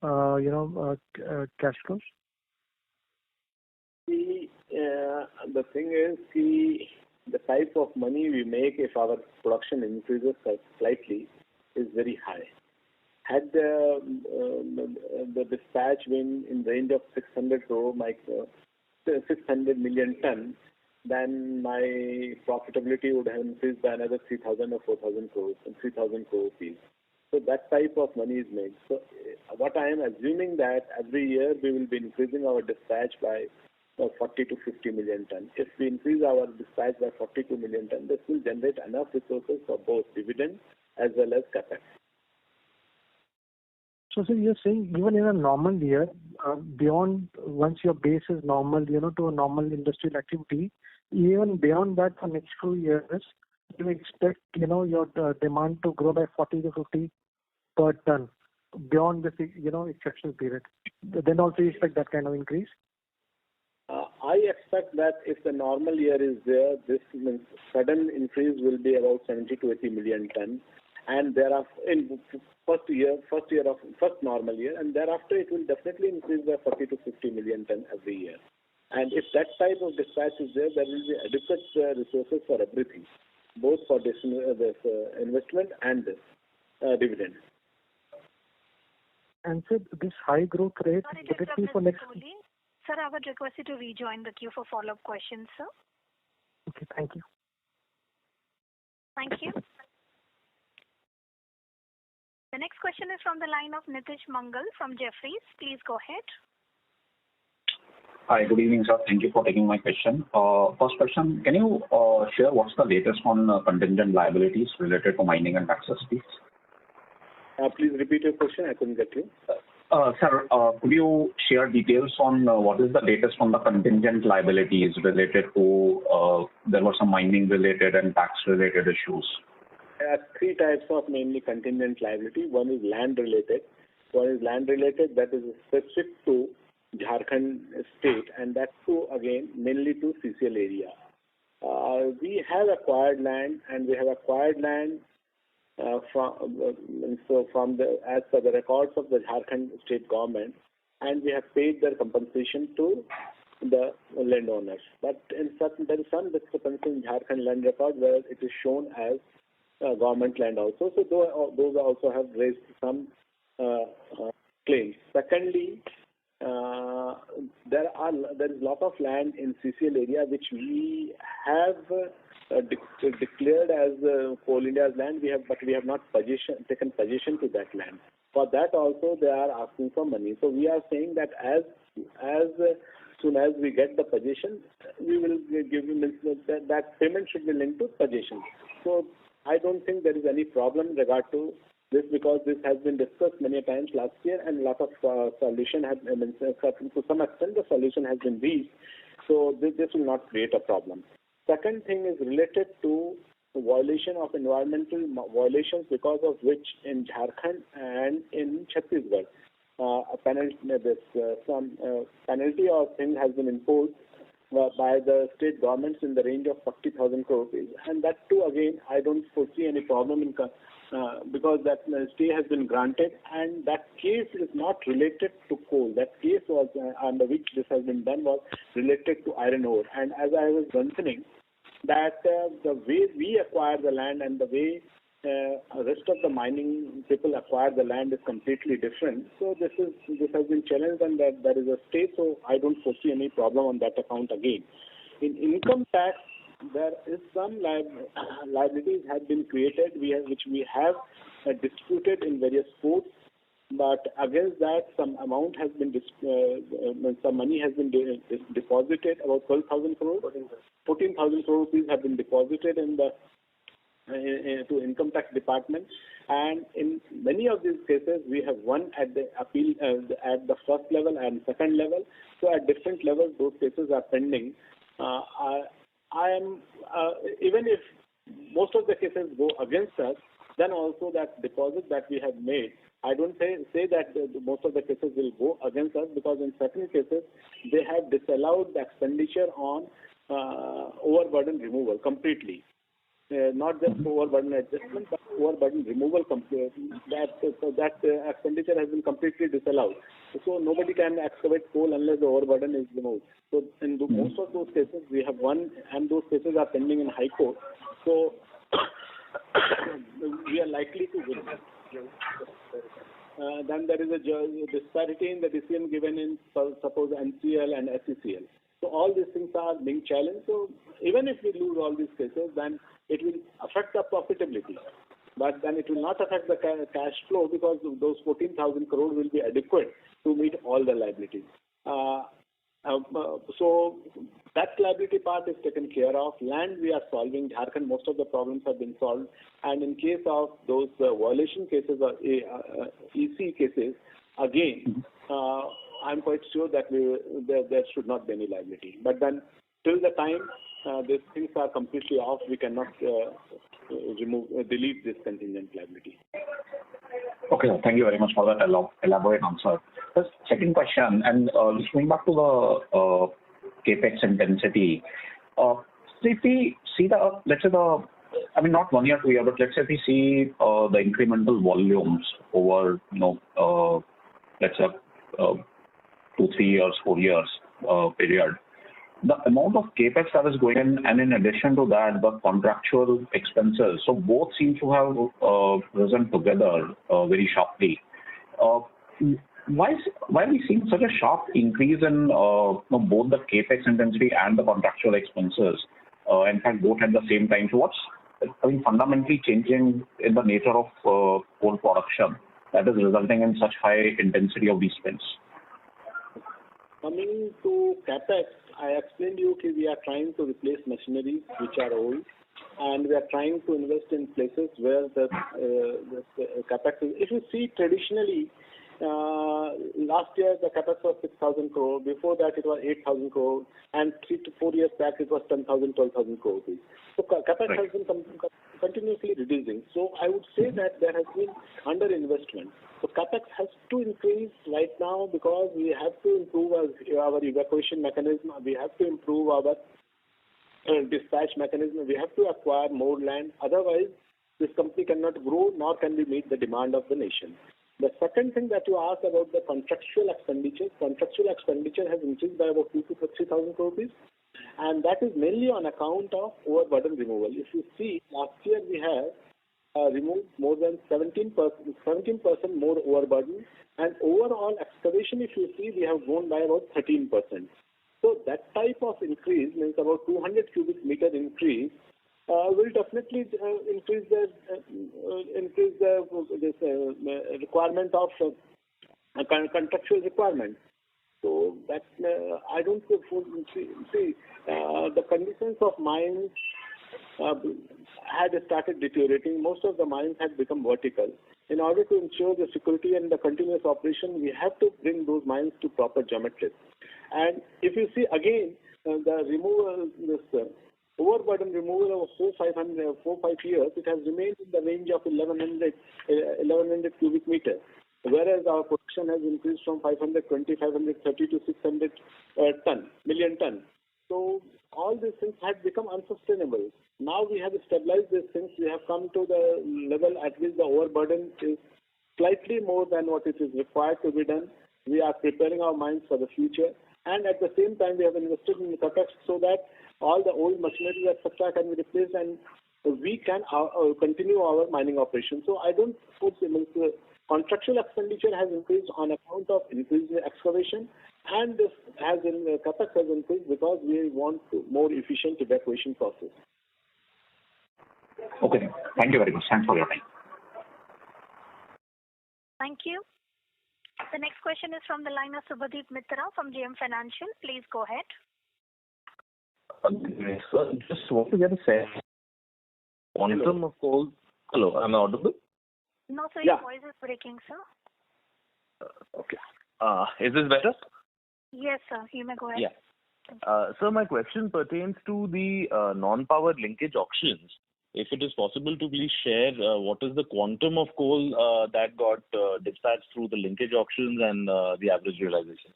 cash flows? The thing is, the type of money we make if our production increases slightly is very high. Had the dispatch been in range of 600 million ton, then my profitability would have increased by another 3,000 or 4,000 crores and 3,000 crore rupees. So that type of money is made. So what I am assuming that every year we will be increasing our dispatch by 40 to 50 million ton. If we increase our dispatch by 42 million ton, this will generate enough resources for both dividend as well as capex. So, sir, you're saying even in a normal year, beyond once your base is normal, to a normal industrial activity, even beyond that for next 2 years, you expect, your demand to grow by 40 to 50 per ton beyond this, exceptional period. Then also you expect that kind of increase? I expect that if the normal year is there, this means sudden increase will be about 70 to 80 million ton, and thereafter in first normal year, and thereafter it will definitely increase by 40 to 50 million ton every year. And if that type of dispatch is there, there will be adequate resources for everything, both for this investment and this dividend. And sir, this high growth rate, would it be for next? Sir, I would request you to rejoin the queue for follow-up questions, sir. Okay, thank you. Thank you. The next question is from the line of Nitish Mangal from Jefferies. Please go ahead. Hi, good evening, sir. Thank you for taking my question. First question, can you share what's the latest on contingent liabilities related to mining and taxes, please? Please repeat your question. I couldn't get you. Sir, could you share details on what is the latest on the contingent liabilities related to, there were some mining related and tax related issues? There are three types of mainly contingent liability. One is land related. One is land related, that is specific to Jharkhand state, and that too again mainly to CCL area. We have acquired land, and we have acquired land from the as per the records of the Jharkhand state government, and we have paid their compensation to the landowners. But in certain, there is some discrepancy in Jharkhand land record where it is shown as government land also. So those also have raised some claims. Secondly, there is a lot of land in CCL area which we have declared as Coal India's land. But we have not taken possession to that land. For that also they are asking for money. So we are saying that as soon as we get the possession, we will give that payment should be linked to possession. So I don't think there is any problem in regard to this, because this has been discussed many times last year, and a lot of solution has been, to some extent the solution has been reached. So this will not create a problem. Second thing is related to the violation of environmental violations, because of which in Jharkhand and in Chhattisgarh some penalty or thing has been imposed by the state governments in the range of 40,000 crore rupees. And that too again I don't foresee any problem in because that stay has been granted, and that case is not related to coal. That case was under which this has been done was related to iron ore. And as I was mentioning, that the way we acquire the land and the way rest of the mining people acquire the land is completely different. So this has been challenged, and that there is a stay. So I don't foresee any problem on that account again. In income tax, there is some liabilities have been created which we have disputed in various courts, but against that some amount has been some money has been deposited, about 12,000 crore, 14,000 crore rupees have been deposited in the to income tax department, and in many of these cases we have won at the appeal at the first level and second level. So at different levels those cases are pending. I am even if most of the cases go against us, then also that deposit that we have made, I don't say that most of the cases will go against us, because in certain cases they have disallowed the expenditure on overburden removal completely. Not just overburden adjustment, but overburden removal completely. That expenditure has been completely disallowed. So nobody can excavate coal unless the overburden is removed. So in most of those cases we have won, and those cases are pending in High Court. So we are likely to win. Then there is a disparity in the decision given in suppose NCL and SECL. So all these things are being challenged. So even if we lose all these cases, then it will affect the profitability. but then it will not affect the cash flow because those 14,000 crore will be adequate to meet all the liabilities. So that liability part is taken care of. Land we are solving. Jharkhand, most of the problems have been solved. And in case of those violation cases or EC cases, again, I'm quite sure that there should not be any liability. But then till the time these things are completely off, we cannot delete this contingent liability. Okay, thank you very much for that elaborate answer. The second question, and just going back to the capex intensity. So if we see let's say not 1 year, 2 year, but let's say if we see the incremental volumes over, let's say 2, 3 years, 4 years period, the amount of capex that is going in, and in addition to that, the contractual expenses, so both seem to have risen together very sharply. Why are we seeing such a sharp increase in both the capex intensity and the contractual expenses? In fact, both at the same time. So what's fundamentally changing in the nature of coal production that is resulting in such high intensity of these spends? Coming to capex, I explained to you that we are trying to replace machineries which are old, and we are trying to invest in places where the capex is. If you see traditionally, last year the capex was 6,000 crore. Before that it was 8,000 crore, and 3 to 4 years back it was 10,000, 12,000 crore rupees. So capex has been continuously reducing. So I would say that there has been underinvestment. So capex has to increase right now because we have to improve our evacuation mechanism. We have to improve our dispatch mechanism. We have to acquire more land. Otherwise, this company cannot grow, nor can we meet the demand of the nation. The second thing that you asked about the contractual expenditure. Contractual expenditure has increased by about 2,000 to 3,000 crore rupees, and that is mainly on account of overburden removal. If you see, last year we have removed more than 17% more overburden, and overall excavation, if you see, we have grown by about 13%. So that type of increase means about 200 cubic meter increase will definitely increase the requirement of contractual requirement. So that I don't see the conditions of mines had started deteriorating. Most of the mines had become vertical. In order to ensure the security and the continuous operation, we have to bring those mines to proper geometry. And if you see again, the removal, this overburden removal of 4-5 years, it has remained in the range of 1100 cubic meters, whereas our production has increased from 520, 530 to 600 million ton. So all these things had become unsustainable. Now we have stabilized these things. We have come to the level at which the overburden is slightly more than what it is required to be done. We are preparing our mines for the future, and at the same time we have invested in the capex so that all the old machinery, etc., can be replaced, and we can continue our mining operation. So I don't put contractual expenditure has increased on account of increased excavation, and this capex has increased because we want more efficient evacuation process. Okay, thank you very much. Thanks for your time. Thank you. The next question is from the line of Subhadip Mitra from JM Financial. Please go ahead. Sir, just want to get a sense. Quantum of coal. Hello, am I audible? No, sir, your voice is breaking, sir. Okay. Is this better? Yes, sir. You may go ahead. Yeah. Sir, my question pertains to the non-power linkage auctions. If it is possible to please share what is the quantum of coal that got dispatched through the linkage auctions and the average realization.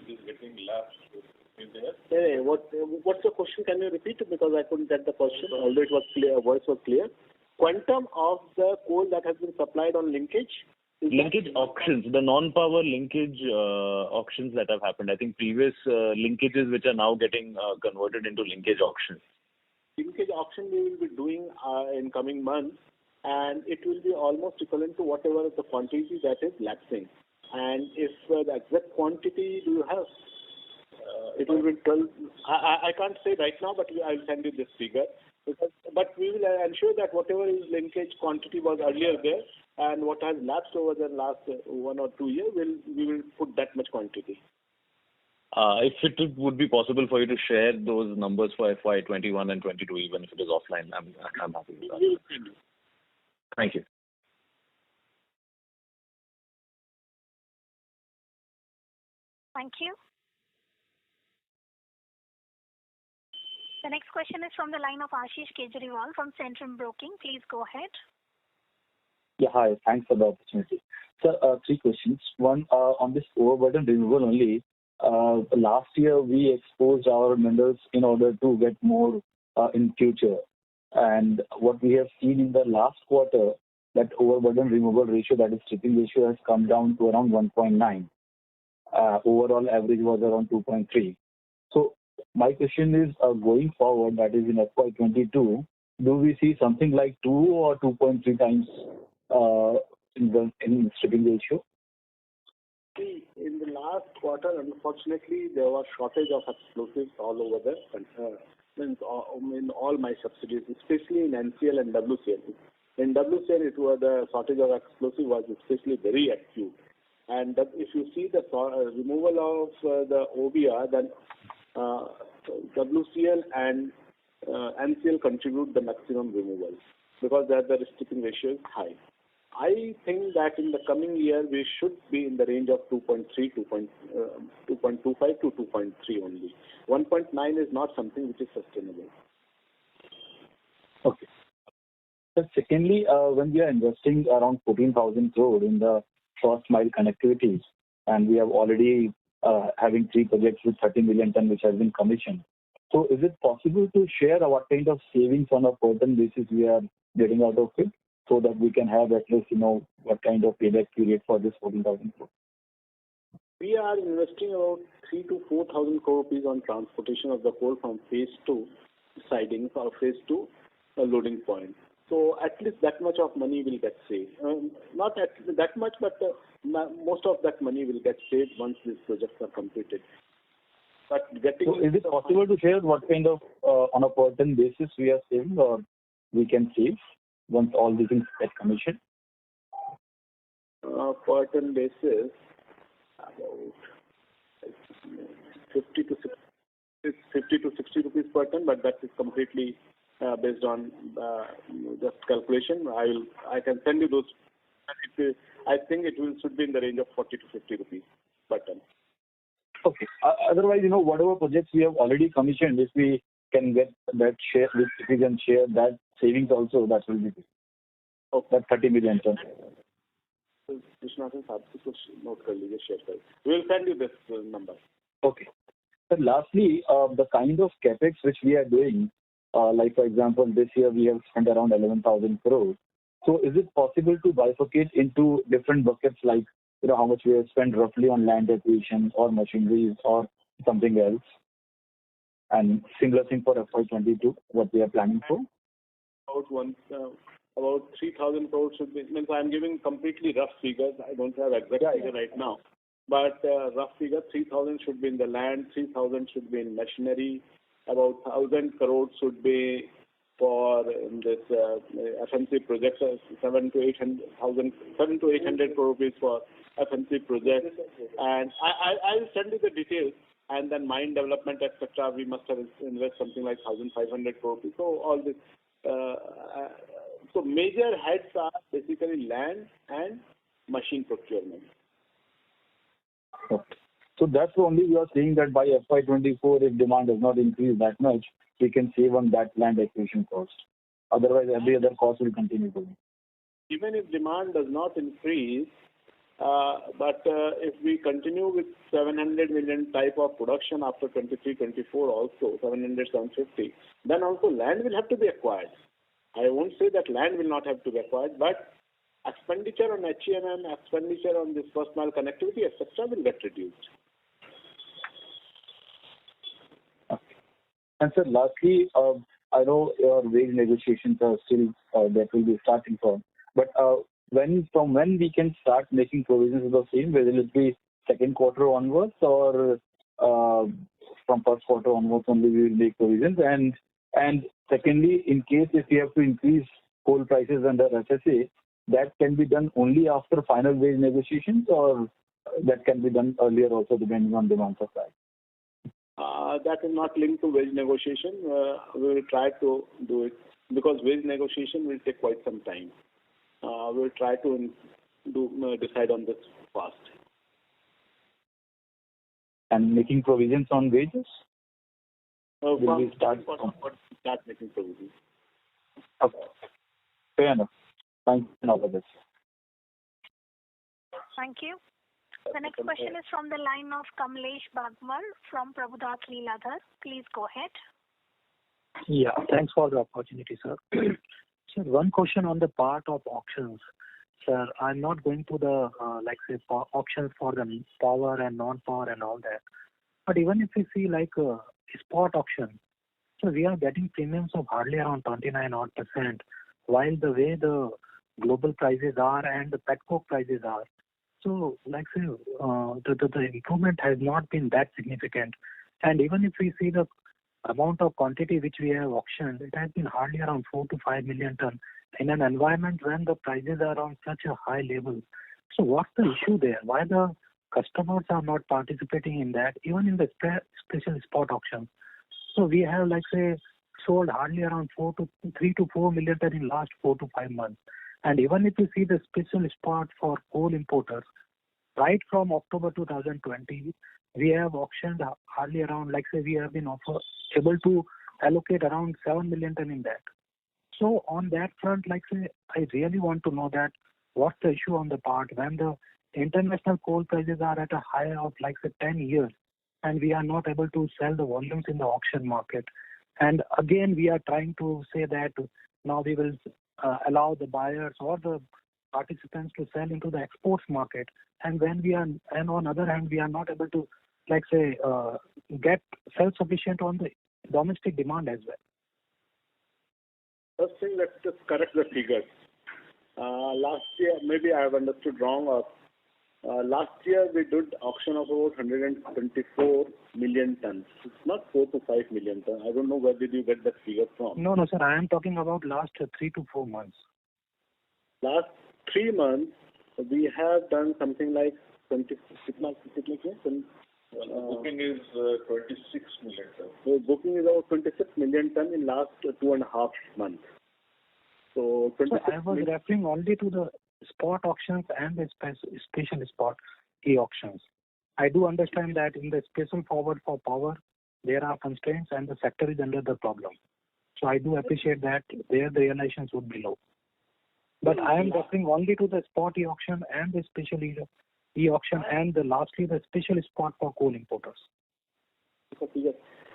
It is getting lapsed. Hey, what's the question? Can you repeat it, because I couldn't get the question, although it was clear, voice was clear. Quantum of the coal that has been supplied on linkage? Linkage auctions, the non-power linkage auctions that have happened. I think previous linkages which are now getting converted into linkage auctions. Linkage auction we will be doing in coming months, and it will be almost equivalent to whatever the quantity that is lapsing. And if the exact quantity do you have? It will be 12. I can't say right now, but I will send you this figure. But we will ensure that whatever is linkage quantity was earlier there and what has lapsed over the last 1 or 2 years, we will put that much quantity. If it would be possible for you to share those numbers for FY 21 and 22, even if it is offline, I'm happy with that. Thank you. Thank you. The next question is from the line of Ashish Kejriwal from Centrum Broking. Please go ahead. Yeah, hi. Thanks for the opportunity. Sir, 3 questions. One, on this overburden removal only. Last year, we exposed our minerals in order to get more in future. And what we have seen in the last quarter, that overburden removal ratio, that is stripping ratio, has come down to around 1.9. Overall average was around 2.3. So my question is, going forward, that is in FY22, do we see something like 2 or 2.3 times in stripping ratio? See, in the last quarter, unfortunately, there was shortage of explosives all over the country, in all my subsidiaries, especially in NCL and WCL. In WCL, it was the shortage of explosive was especially very acute. And if you see the removal of the OBR, then WCL and NCL contribute the maximum removal because the stripping ratio is high. I think that in the coming year we should be in the range of 2.3, 2.25 to 2.3 only. 1.9 is not something which is sustainable. Okay. So secondly, when we are investing around 14,000 crore in the first mile connectivities, and we have already having 3 projects with 30 million ton which has been commissioned. So is it possible to share what kind of savings on a per ton basis we are getting out of it, so that we can have at least, what kind of payback period for this 14,000 crore? We are investing about 3 to 4,000 crore rupees on transportation of the coal from phase 2 sidings or phase 2 loading point. So at least that much of money will get saved. Not at that much, but most of that money will get saved once these projects are completed. But so is it possible to share what kind of on a per ton basis we are saving, or we can save once all these things get commissioned? Per ton basis, about 50 to 60 rupees per ton, but that is completely based on just calculation. I can send you those. I think it should be in the range of 40 to 50 rupees per ton. Okay. Otherwise, whatever projects we have already commissioned, if we can get that share, if we can share that savings also, that will be good. Okay. That 30 million ton. We will send you this number. Okay. So lastly, the kind of capex which we are doing, like for example, this year we have spent around 11,000 crores. So is it possible to bifurcate into different buckets, like how much we have spent roughly on land acquisition or machineries or something else? And similar thing for FY22, what we are planning for? About 3,000 crores should be. I am giving completely rough figures. I don't have exact figure right now. But rough figure, 3,000 should be in the land, 3,000 should be in machinery, about 1,000 crores should be for this FMC projects, 700 to 800 crore rupees for FMC projects. And I will send you the details. And then mine development, etc. We must have invested something like 1,500 crore rupees. So all this. So major heads are basically land and machine procurement. Okay. So that's only we are saying that by FY24, if demand does not increase that much, we can save on that land acquisition cost. Otherwise, every other cost will continue to be. Even if demand does not increase, but if we continue with 700 million type of production after 23-24 also, 700, 750, then also land will have to be acquired. I won't say that land will not have to be acquired, but expenditure on HEMM, expenditure on this first mile connectivity, etc. will get reduced. Okay. And sir, lastly, I know your wage negotiations are still, that will be starting from, but from when we can start making provisions of the same, whether it be second quarter onwards or from first quarter onwards only we will make provisions, and And secondly, in case if we have to increase coal prices under FSA, that can be done only after final wage negotiations, or that can be done earlier also depending on demand supply? That is not linked to wage negotiation. We will try to do it because wage negotiation will take quite some time. We will try to decide on this fast. And making provisions on wages? Will we start making provisions? Okay. Fair enough. Thank you for this. Thank you. The next question is from the line of Kamlesh Bagmar from Prabhudas Lilladher. Please go ahead. Yeah, thanks for the opportunity, sir. Sir, one question on the part of auctions. Sir, I'm not going to the, auctions for the power and non-power and all that. But even if we see spot auction, so we are getting premiums of hardly around 29 odd %, while the way the global prices are and the petcoke prices are. So, the improvement has not been that significant. And even if we see the amount of quantity which we have auctioned, it has been hardly around 4 to 5 million ton in an environment when the prices are on such a high level. So, what's the issue there? Why the customers are not participating in that, even in the special spot auction? So, we have, sold hardly around 3 to 4 million ton in last 4 to 5 months. And even if you see the special spot for coal importers, right from October 2020, we have auctioned hardly around, we have been able to allocate around 7 million ton in that. So on that front, I really want to know that what's the issue on the part when the international coal prices are at a high of 10 years, and we are not able to sell the volumes in the auction market. And again, we are trying to say that now we will allow the buyers or the participants to sell into the exports market, and on other hand we are not able to get self-sufficient on the domestic demand as well. First thing, let's just correct the figures. Last year, maybe I have understood wrong, or last year we did auction of about 124 million tons. It's not 4 to 5 million tons. I don't know where did you get that figure from. No, sir. I am talking about last 3 to 4 months. Last 3 months, we have done something like 26. Booking is 26 million ton. So booking is about 26 million ton in last 2.5 months. So I was referring only to the spot auctions and the special spot e-auctions. I do understand that in the special forward for power, there are constraints and the sector is under the problem. So I do appreciate that there the realizations would be low. But I am referring only to the spot e-auction and the special e-auction and lastly the special spot for coal importers.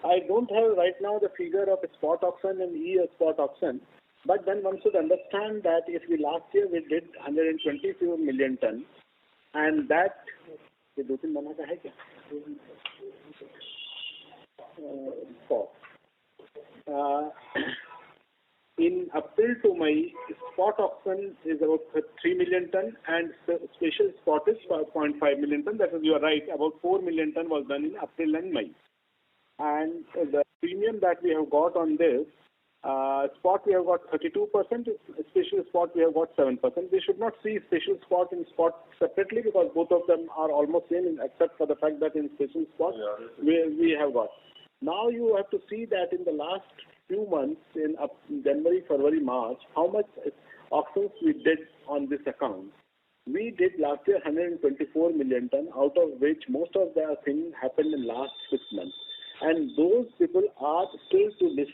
I don't have right now the figure of a spot auction and e-spot auction. But then one should understand that if last year we did 122 million ton, and that in April to May, spot auction is about 3 million ton and special spot is 0.5 million ton. That is, you are right, about 4 million ton was done in April and May. And the premium that we have got on this, spot we have got 32%, special spot we have got 7%. We should not see special spot and spot separately because both of them are almost same except for the fact that in special spot we have got. Now you have to see that in the last few months, in January, February, March, how much auctions we did on this account. We did last year 124 million ton, out of which most of the thing happened in last 6 months. And those people are still to lift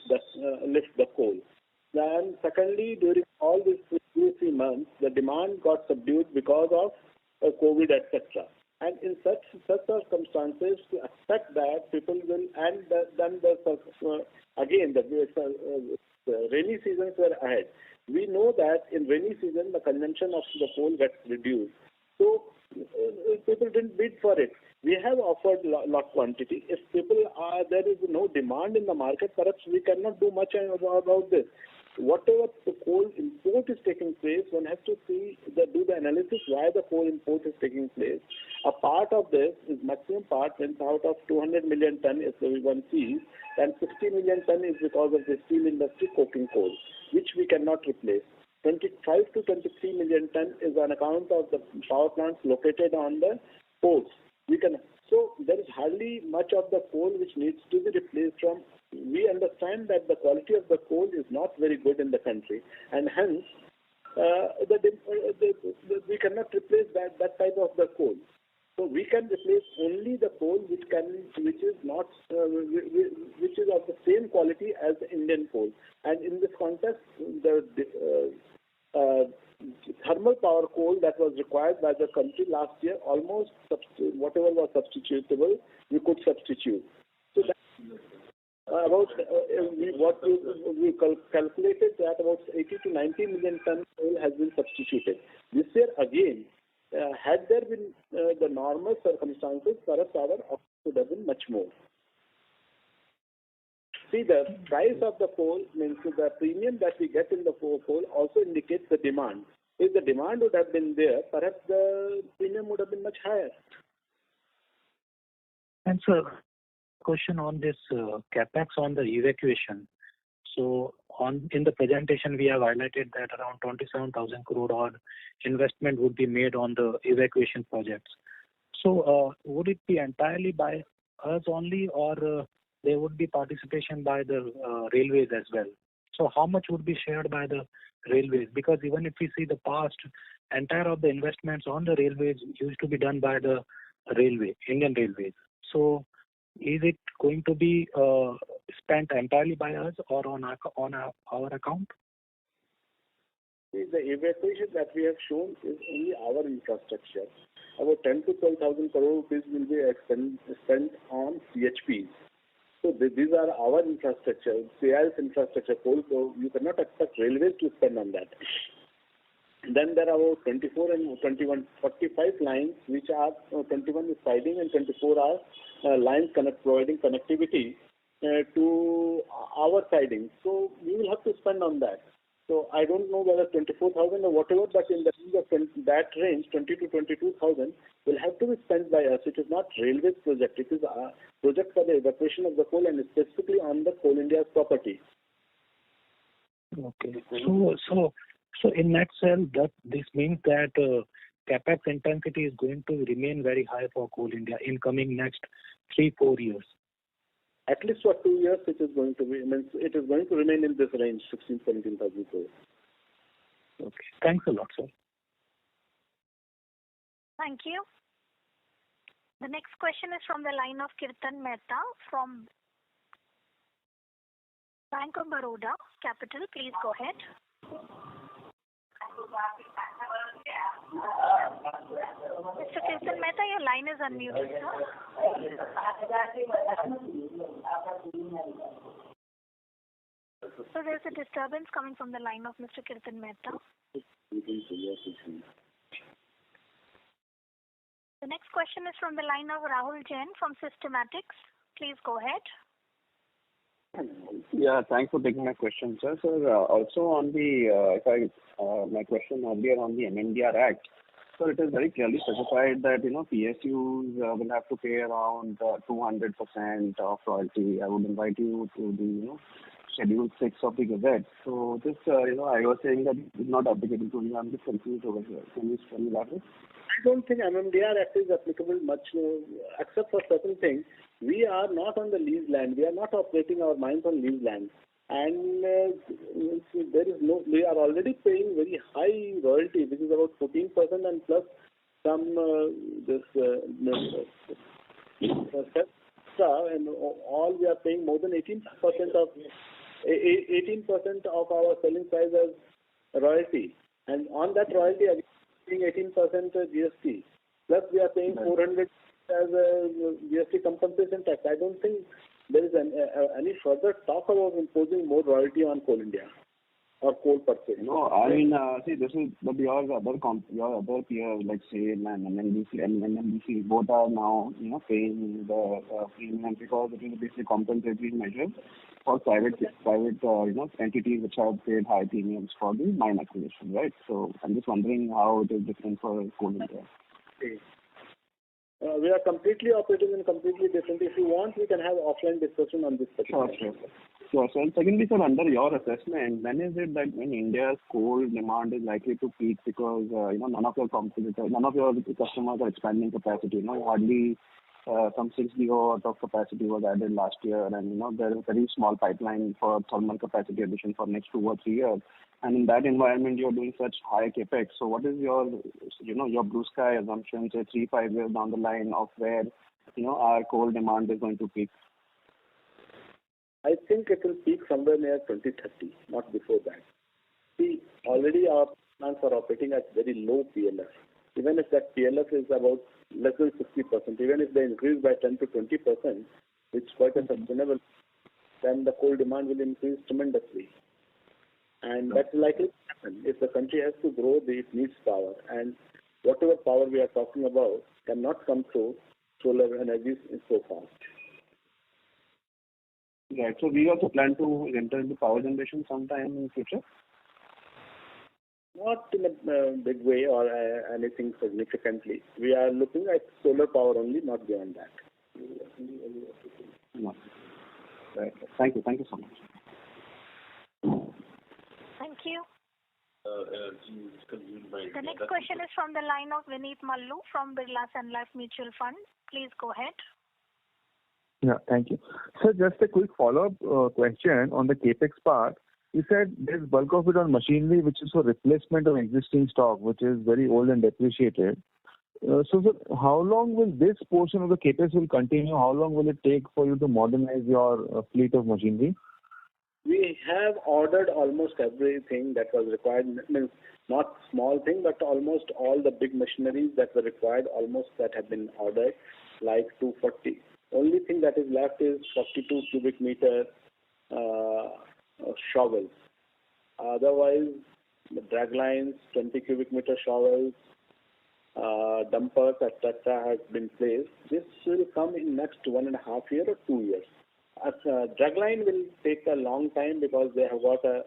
the coal. Then secondly, during all these 2-3 months, the demand got subdued because of COVID, etc. And in such circumstances, to expect that people will, and then the rainy seasons were ahead. We know that in rainy season the consumption of the coal gets reduced. So people didn't bid for it. We have offered lot quantity. If there is no demand in the market, perhaps we cannot do much about this. Whatever the coal import is taking place, one has to do the analysis why the coal import is taking place A part of this is maximum part, means out of 200 million ton is one sees, and 60 million ton is because of the steel industry coking coal, which we cannot replace. 25 to 23 million ton is on account of the power plants located on the ports. So there is hardly much of the coal which needs to be replaced from. We understand that the quality of the coal is not very good in the country, and hence we cannot replace that type of the coal. So we can replace only the coal which is not which is of the same quality as the Indian coal. And in this context, the thermal power coal that was required by the country last year, almost whatever was substitutable, we could substitute. So that, we calculated that about 80 to 90 million ton coal has been substituted. This year again, had there been the normal circumstances, perhaps our output would have been much more. See, the price of the coal means the premium that we get in the coal also indicates the demand. If the demand would have been there, perhaps the premium would have been much higher. And sir, question on this capex on the evacuation. So in the presentation, we have highlighted that around 27,000 crore odd investment would be made on the evacuation projects. So would it be entirely by us only, or there would be participation by the railways as well? So how much would be shared by the railways? Because even if we see the past, entire of the investments on the railways used to be done by the Indian Railways. So is it going to be spent entirely by us or on our account? The evacuation that we have shown is only our infrastructure. About 10 to 12,000 crore rupees will be spent on CHPs. So these are our infrastructure, CIS infrastructure, coal. You cannot expect railways to spend on that. Then there are about 24 and 21, 45 lines, which are 21 is siding and 24 are lines providing connectivity to our siding. So we will have to spend on that. So I don't know whether 24,000 or whatever, but in the range of that range, 20 to 22,000 will have to be spent by us. It is not railways project. It is a project for the evacuation of the coal and specifically on the Coal India's property. Okay. So in nutshell, this means that capex intensity is going to remain very high for Coal India in coming next 3-4 years. At least for 2 years, it is going to be. It is going to remain in this range, 16,000-17,000 crores. Okay. Thanks a lot, sir. Thank you. The next question is from the line of Kirtan Mehta from Bank of Baroda Capital. Please go ahead. Mr. Kirtan Mehta, your line is unmuted, sir. So there's a disturbance coming from the line of Mr. Kirtan Mehta. The next question is from the line of Rahul Jain from Systematics. Please go ahead. Yeah, thanks for taking my question, sir. Sir, also on the, my question earlier on the MMDR Act, so it is very clearly specified that, PSUs will have to pay around 200% of royalty. I would invite you to the, Schedule 6 of the Gazette. So this, I was saying that it is not applicable to me. I'm just confused over here. Can you tell me that? I don't think MMDR Act is applicable much, except for certain things. We are not on the lease land. We are not operating our mines on lease land. And there is we are already paying very high royalty, which is about 14% and plus some and all we are paying more than 18% of our selling price as royalty. And on that royalty, we are paying 18% GST. Plus we are paying 400 as a GST compensation tax. I don't think there is any further talk about imposing more royalty on Coal India or coal per se. No, I mean, see, this is, but your other peers like SAIL and NMDC both are now, paying the premium because it is basically compensatory measure for private entities which have paid high premiums for the mine acquisition, right? So I'm just wondering how it is different for Coal India. We are completely operating in completely different. If you want, we can have offline discussion on this particular. Sure. So secondly, sir, under your assessment, when is it that when India's coal demand is likely to peak? Because none of your customers are expanding capacity. Hardly some 6 gigawatt of capacity was added last year, and there is a very small pipeline for thermal capacity addition for next 2 or 3 years. And in that environment, you're doing such high capex. So what is your blue sky assumption, say 3-5 years down the line of where our coal demand is going to peak? I think it will peak somewhere near 2030, not before that. See, already our plants are operating at very low PLF. Even if that PLF is about less than 60%, even if they increase by 10 to 20%, which is quite a sustainable, then the coal demand will increase tremendously. And that's likely to happen. If the country has to grow, it needs power. And whatever power we are talking about cannot come through solar energy so fast. Right. So we also plan to enter into power generation sometime in future? Not in a big way or anything significantly. We are looking at solar power only, not beyond that. No. Right. Thank you so much. Thank you. The next question is from the line of Vineet Mallu from Birla Sun Life Mutual Fund. Please go ahead. Yeah, thank you. So just a quick follow-up question on the capex part. You said there's bulk of it on machinery, which is for replacement of existing stock, which is very old and depreciated. So sir, how long will this portion of the capex will continue? How long will it take for you to modernize your fleet of machinery? We have ordered almost everything that was required. Means not small thing, but almost all the big machineries that were required, almost that have been ordered, like 240. Only thing that is left is 42 cubic meter shovels. Otherwise, the drag lines, 20 cubic meter shovels, dumpers, etc. has been placed. This will come in next 1.5 years or 2 years. Drag line will take a long time because they have got a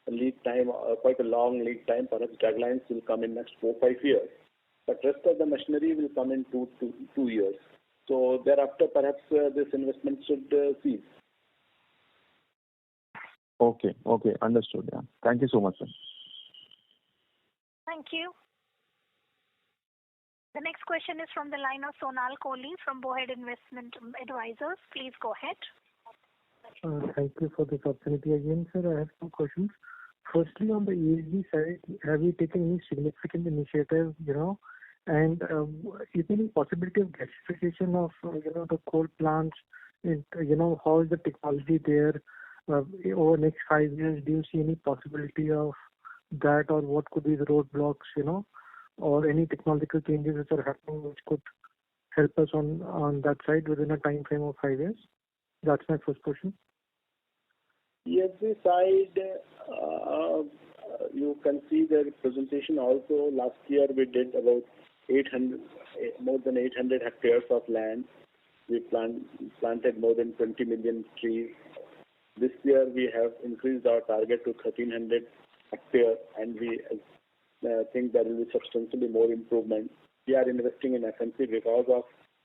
lead time, quite a long lead time. Perhaps drag lines will come in next 4-5 years. But rest of the machinery will come in 2 years. So thereafter, perhaps this investment should cease. Okay, understood. Yeah. Thank you so much, sir. Thank you. The next question is from the line of Sonal Kohli from Bowhead Investment Advisors. Please go ahead. Thank you for this opportunity again, sir. I have two questions. Firstly, on the ESG side, have you taken any significant initiative, and is there any possibility of gasification of, the coal plants? How is the technology there? Over the next 5 years, do you see any possibility of that, or what could be the roadblocks, or any technological changes which are happening which could help us on that side within a time frame of 5 years? That's my first question. ESG side, you can see the presentation also. Last year we did about more than 800 hectares of land. We planted more than 20 million trees. This year we have increased our target to 1,300 hectares, and we think there will be substantially more improvement. We are investing in FMC because of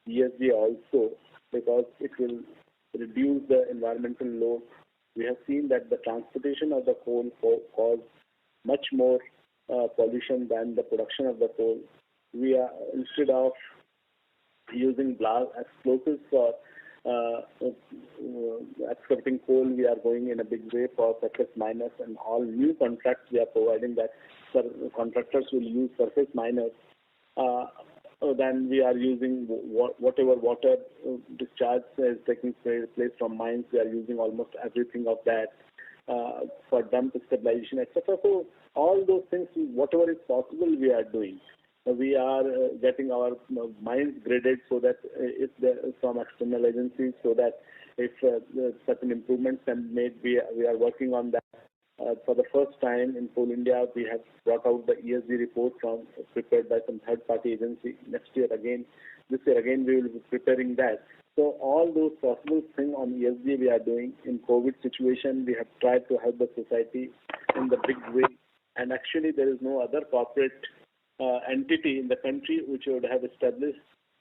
ESG also, because it will reduce the environmental load. We have seen that the transportation of the coal causes much more pollution than the production of the coal. We are, instead of using blast explosives for excavating coal, we are going in a big way for surface miners, and all new contracts we are providing that contractors will use surface miners. Then we are using whatever water discharge is taking place from mines. We are using almost everything of that for dump stabilization, etc. So all those things, whatever is possible, we are doing. We are getting our mines graded so that if there from external agencies, so that if certain improvements can be made, we are working on that. For the first time in Coal India, we have brought out the ESG report prepared by some third-party agency. This year again, we will be preparing that. So all those possible things on ESG we are doing. In COVID situation, we have tried to help the society in the big way. And actually, there is no other corporate entity in the country which would have established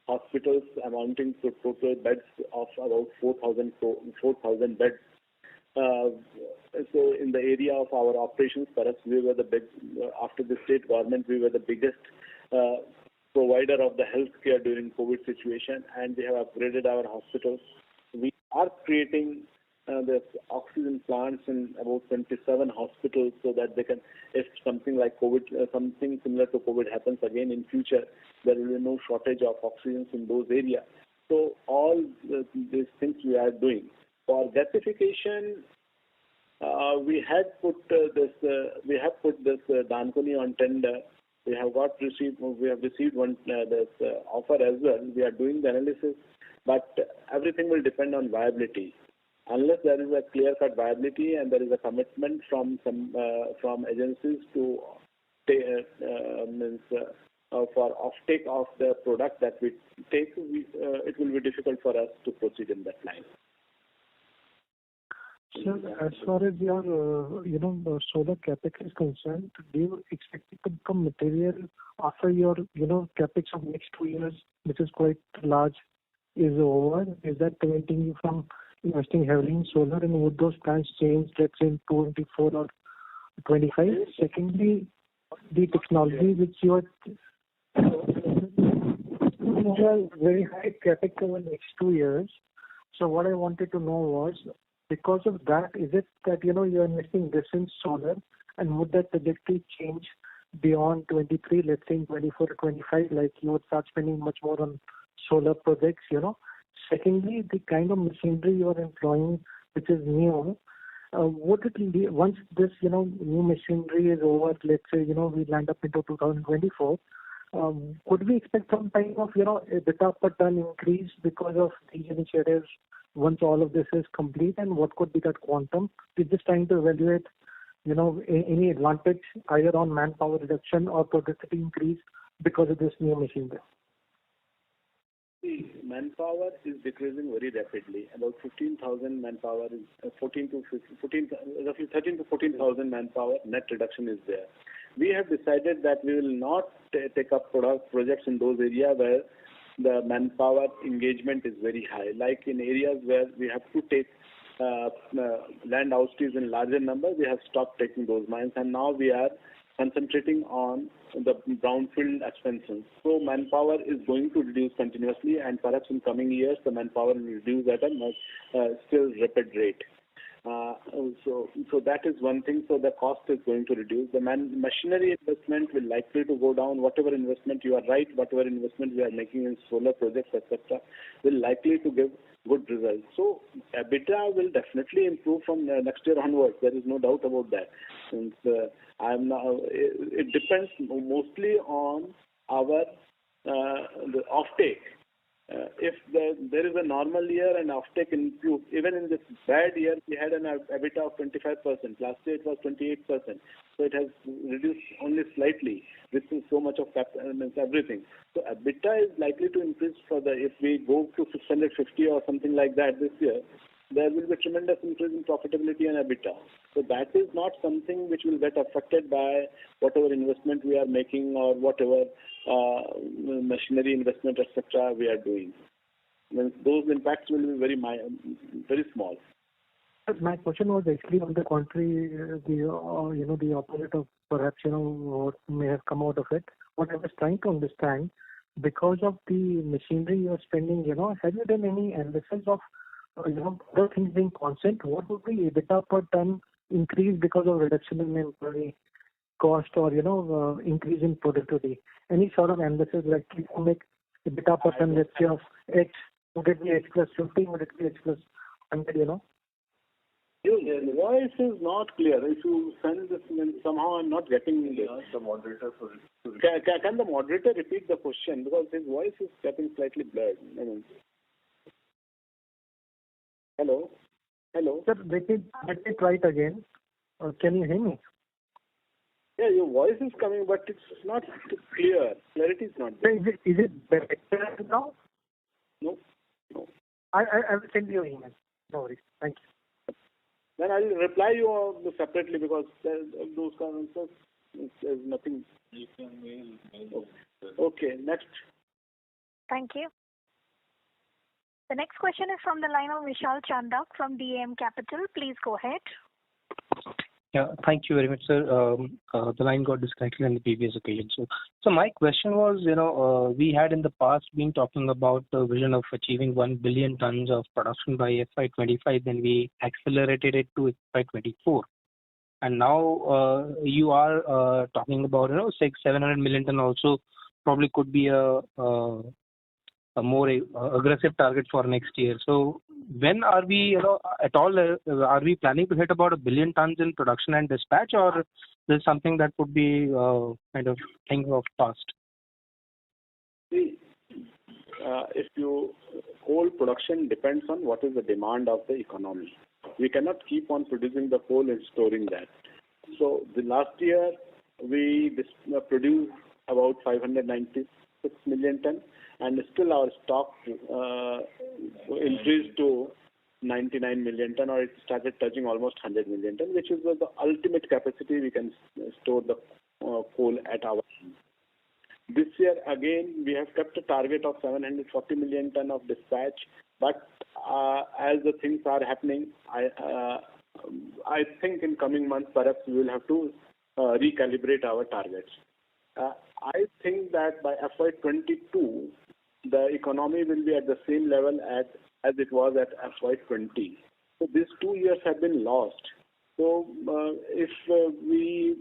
hospitals amounting to total beds of about 4,000 beds. So in the area of our operations, perhaps we were the big, after the state government, we were the biggest provider of the healthcare during COVID situation, and we have upgraded our hospitals. We are creating the oxygen plants in about 27 hospitals so that they can, if something like COVID, something similar to COVID happens again in future, there will be no shortage of oxygen in those areas. So all these things we are doing. For gasification, we have put this Dankuni on tender. We have received one this offer as well. We are doing the analysis, but everything will depend on viability. Unless there is a clear-cut viability and there is a commitment from agencies to for offtake of the product that we take, it will be difficult for us to proceed in that line. Sir, as far as your solar capex is concerned, do you expect it to become material after your capex of next 2 years, which is quite large, is over? Is that preventing you from investing heavily in solar, and would those plans change, let's say, in 24 or 25? Secondly, the technology which you are very high capex over the next 2 years. So what I wanted to know was, because of that, is it that you're investing this in solar, and would that trajectory change beyond 23, let's say in 24 or 25, like you would start spending much more on solar projects, Secondly, the kind of machinery you are employing, which is new, would it be, once this, new machinery is over, let's say, we land up into 2024, could we expect some kind of, EBITDA per ton increase because of these initiatives once all of this is complete, and what could be that quantum? We're just trying to evaluate, any advantage either on manpower reduction or productivity increase because of this new machinery. See, manpower is decreasing very rapidly. About 15,000 manpower is roughly 13 to 14,000 manpower net reduction is there. We have decided that we will not take up projects in those areas where the manpower engagement is very high. Like in areas where we have to take land outages in larger number, we have stopped taking those mines, and now we are concentrating on the brownfield expansions. So manpower is going to reduce continuously, and perhaps in coming years the manpower will reduce at a much still rapid rate. So that is one thing. So the cost is going to reduce. The machinery investment will likely to go down. Whatever investment, you are right, whatever investment we are making in solar projects, etc., will likely to give good results. So EBITDA will definitely improve from next year onwards. There is no doubt about that. Since it depends mostly on our the offtake. If there is a normal year and offtake improves, even in this bad year, we had an EBITDA of 25%. Last year it was 28%. So it has reduced only slightly. This is so much of everything. So EBITDA is likely to increase further. If we go to 650 or something like that this year, there will be a tremendous increase in profitability and EBITDA. So that is not something which will get affected by whatever investment we are making or whatever machinery investment, etc., we are doing. Those impacts will be very small. My question was actually on the contrary, the opposite of perhaps what may have come out of it. What I was trying to understand, because of the machinery you are spending, have you done any analysis of other things being constant? What would be EBITDA per ton increase because of reduction in employee cost or increase in productivity? Any sort of analysis, like if you make EBITDA per ton, let's say of X, would it be X plus 50? Would it be X plus 100? Your voice is not clear. If you send this, somehow I'm not getting this. The moderator Can the moderator repeat the question, because his voice is getting slightly blurred. Hello? Sir, let me try it again. Can you hear me? Yeah, your voice is coming, but it's not clear. Clarity is not there. Is it better now? No. I will send you an email. No worries. Thank you. Then I will reply you separately, because those kind of answers, there's nothing. You can mail. Okay, next. Thank you. The next question is from the line of Vishal Chandak from DAM Capital. Please go ahead. Yeah, thank you very much, sir. The line got disconnected in the previous occasion. So my question was, we had in the past been talking about the vision of achieving 1 billion tons of production by FY25, then we accelerated it to FY24. And now you are talking about, 700 million ton also probably could be a more aggressive target for next year. So when are we, at all, are we planning to hit about 1 billion tons in production and dispatch, or this is something that would be kind of thing of past? See, coal production depends on what is the demand of the economy. We cannot keep on producing the coal and storing that. So the last year we produced about 596 million ton, and still our stock increased to 99 million ton, or it started touching almost 100 million ton, which is the ultimate capacity we can store the coal at our end. This year again we have kept a target of 740 million ton of dispatch, but as the things are happening, I think in coming months perhaps we will have to recalibrate our targets. I think that by FY22 the economy will be at the same level as it was at FY20. So these 2 years have been lost. So if we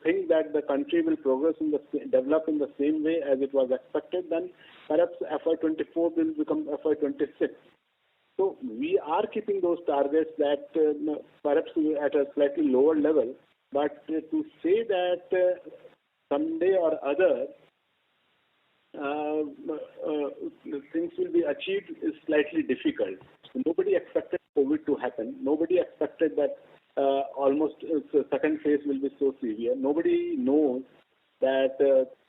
think that the country will develop in the same way as it was expected, then perhaps FY24 will become FY26. So we are keeping those targets that perhaps at a slightly lower level, but to say that someday or other things will be achieved is slightly difficult. Nobody expected COVID to happen. Nobody expected that almost the second phase will be so severe. Nobody knows that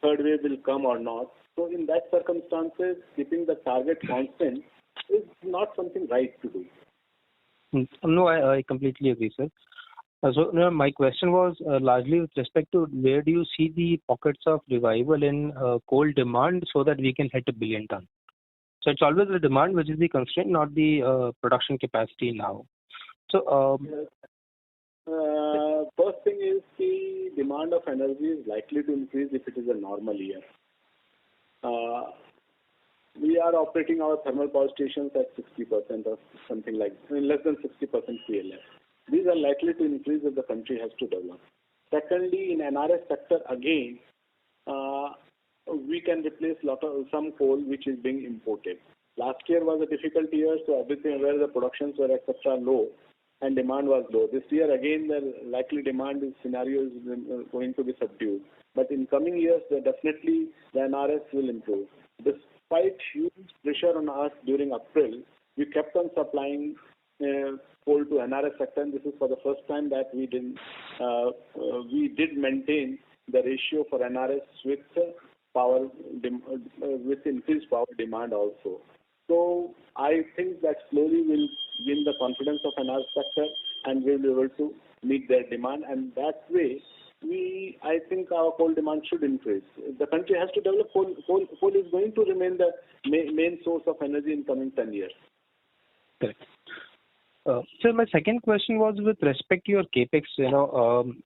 third wave will come or not. So in that circumstances, keeping the target constant is not something right to do. No, I completely agree, sir. So my question was largely with respect to where do you see the pockets of revival in coal demand so that we can hit 1 billion ton? So it's always the demand which is the constraint, not the production capacity now. So first thing is the demand of energy is likely to increase if it is a normal year. We are operating our thermal power stations at 60% or something like less than 60% PLF. These are likely to increase if the country has to develop. Secondly, in NRS sector again, we can replace some coal which is being imported. Last year was a difficult year, so everything where the productions were etc. low and demand was low. This year again the likely demand scenario is going to be subdued. But in coming years, definitely the NRS will improve. Despite huge pressure on us during April, we kept on supplying coal to NRS sector, and this is for the first time that we did maintain the ratio for NRS with with increased power demand also. So I think that slowly will win the confidence of NRS sector, and we will be able to meet their demand, and that way I think our coal demand should increase. The country has to develop coal. Coal is going to remain the main source of energy in coming 10 years. Correct. Sir, my second question was with respect to your capex.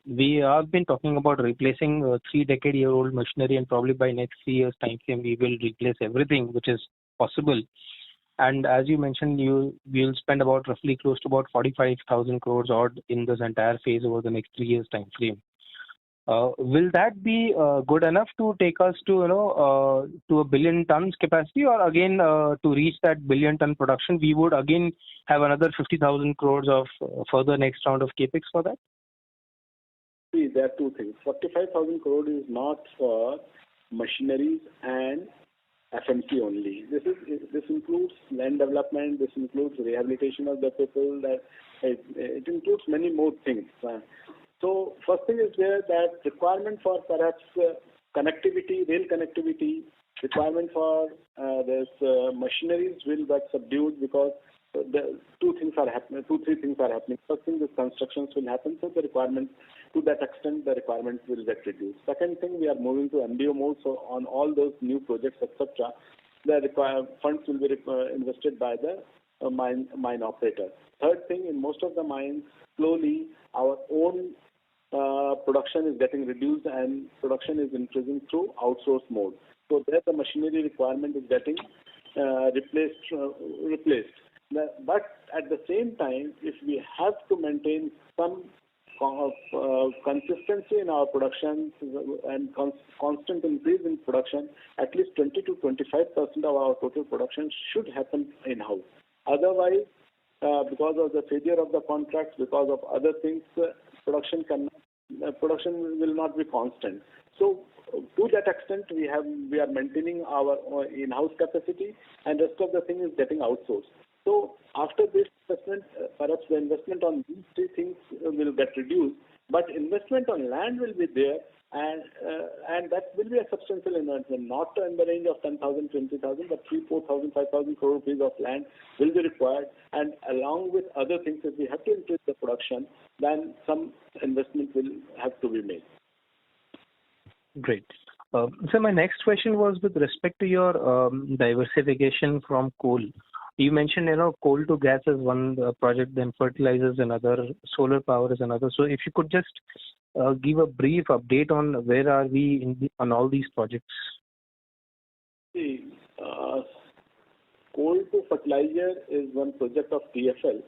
We have been talking about replacing 3-decade-year-old machinery, and probably by next 3 years' time frame we will replace everything which is possible. And as you mentioned, we will spend about roughly close to about 45,000 crores odd in this entire phase over the next 3 years' time frame. Will that be good enough to take us to to 1 billion tons capacity, or again to reach that 1 billion ton production we would again have another 50,000 crores of further next round of capex for that? See, there are two things. 45,000 crores is not for machineries and FMC only. This includes land development. This includes rehabilitation of the people. It includes many more things. So first thing is there that requirement for perhaps connectivity, rail connectivity, requirement for this machineries will get subdued because the two, 3 things are happening. First thing is constructions will happen, so the requirement to that extent the requirement will get reduced. Second thing, we are moving to MDO mode, so on all those new projects etc. the required funds will be invested by the mine operator. Third thing, in most of the mines, slowly our own production is getting reduced and production is increasing through outsource mode. So there the machinery requirement is getting replaced. But at the same time, if we have to maintain some consistency in our production and constant increase in production, at least 20 to 25% of our total production should happen in-house. Otherwise, because of the failure of the contracts, because of other things, production will not be constant. So to that extent, we are maintaining our in-house capacity, and rest of the thing is getting outsourced. So after this investment, perhaps the investment on these three things will get reduced, but investment on land will be there, and that will be a substantial investment, not in the range of 10,000, 20,000, but 3,000, 4,000, 5,000 crore rupees of land will be required, and along with other things, if we have to increase the production, then some investment will have to be made. Great. So my next question was with respect to your diversification from coal. You mentioned, coal to gas is one project, then fertilizers another, solar power is another. So if you could just give a brief update on where are we on all these projects? See, coal to fertilizer is one project of TFL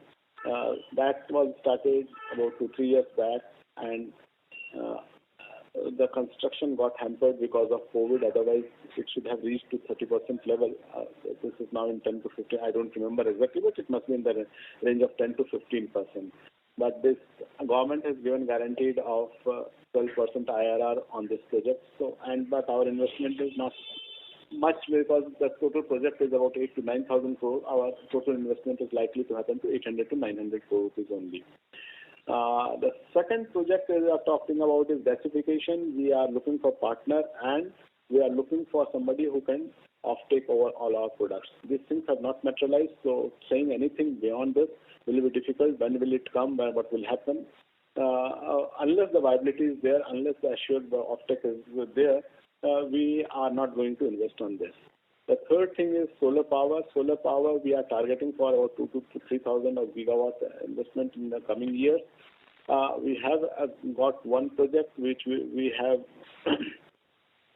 that was started about 2-3 years back, and the construction got hampered because of COVID. Otherwise, it should have reached to 30% level. This is now in 10 to 15. I don't remember exactly, but it must be in the range of 10 to 15%. But this government has given guaranteed of 12% IRR on this project. So, but our investment is not much because the total project is about 8,000 to 9,000 crore. Our total investment is likely to happen to 800 to 900 crore rupees only. The second project we are talking about is gasification. We are looking for partner, and we are looking for somebody who can offtake over all our products. These things have not materialized, so saying anything beyond this will be difficult. When will it come? What will happen? Unless the viability is there, unless the assured offtake is there, we are not going to invest on this. The third thing is solar power. Solar power, we are targeting for about 2,000 to 3,000 of gigawatt investment in the coming years. We have got one project which we have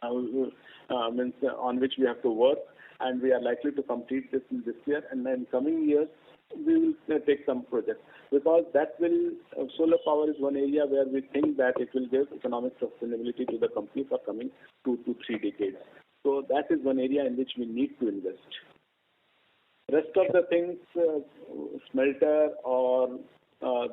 on which we have to work, and we are likely to complete this in this year. And then coming years, we will take some projects, because that will solar power is one area where we think that it will give economic sustainability to the company for coming 2 to 3 decades. So that is one area in which we need to invest. Rest of the things, smelter or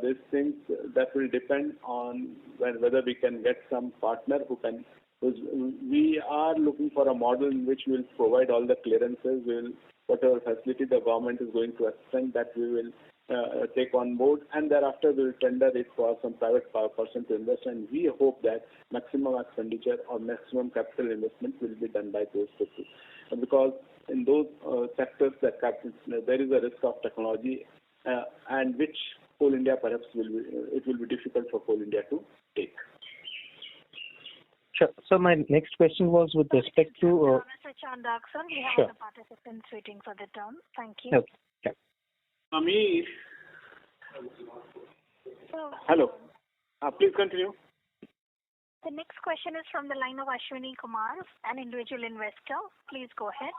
these things, that will depend on whether we can get some partner who can. We are looking for a model in which we will provide all the clearances, whatever facility the government is going to extend, that we will take on board, and thereafter we will tender it for some private power person to invest, and we hope that maximum expenditure or maximum capital investment will be done by those people. Because in those sectors that there is a risk of technology, and which Coal India perhaps it will be difficult for Coal India to take. Sure. So my next question was with respect to... Mr. Chandakson, we have the participants waiting for the turn. Thank you. Okay. Yeah. Amir. Hello. Please continue. The next question is from the line of Ashwini Kumar, an individual investor. Please go ahead.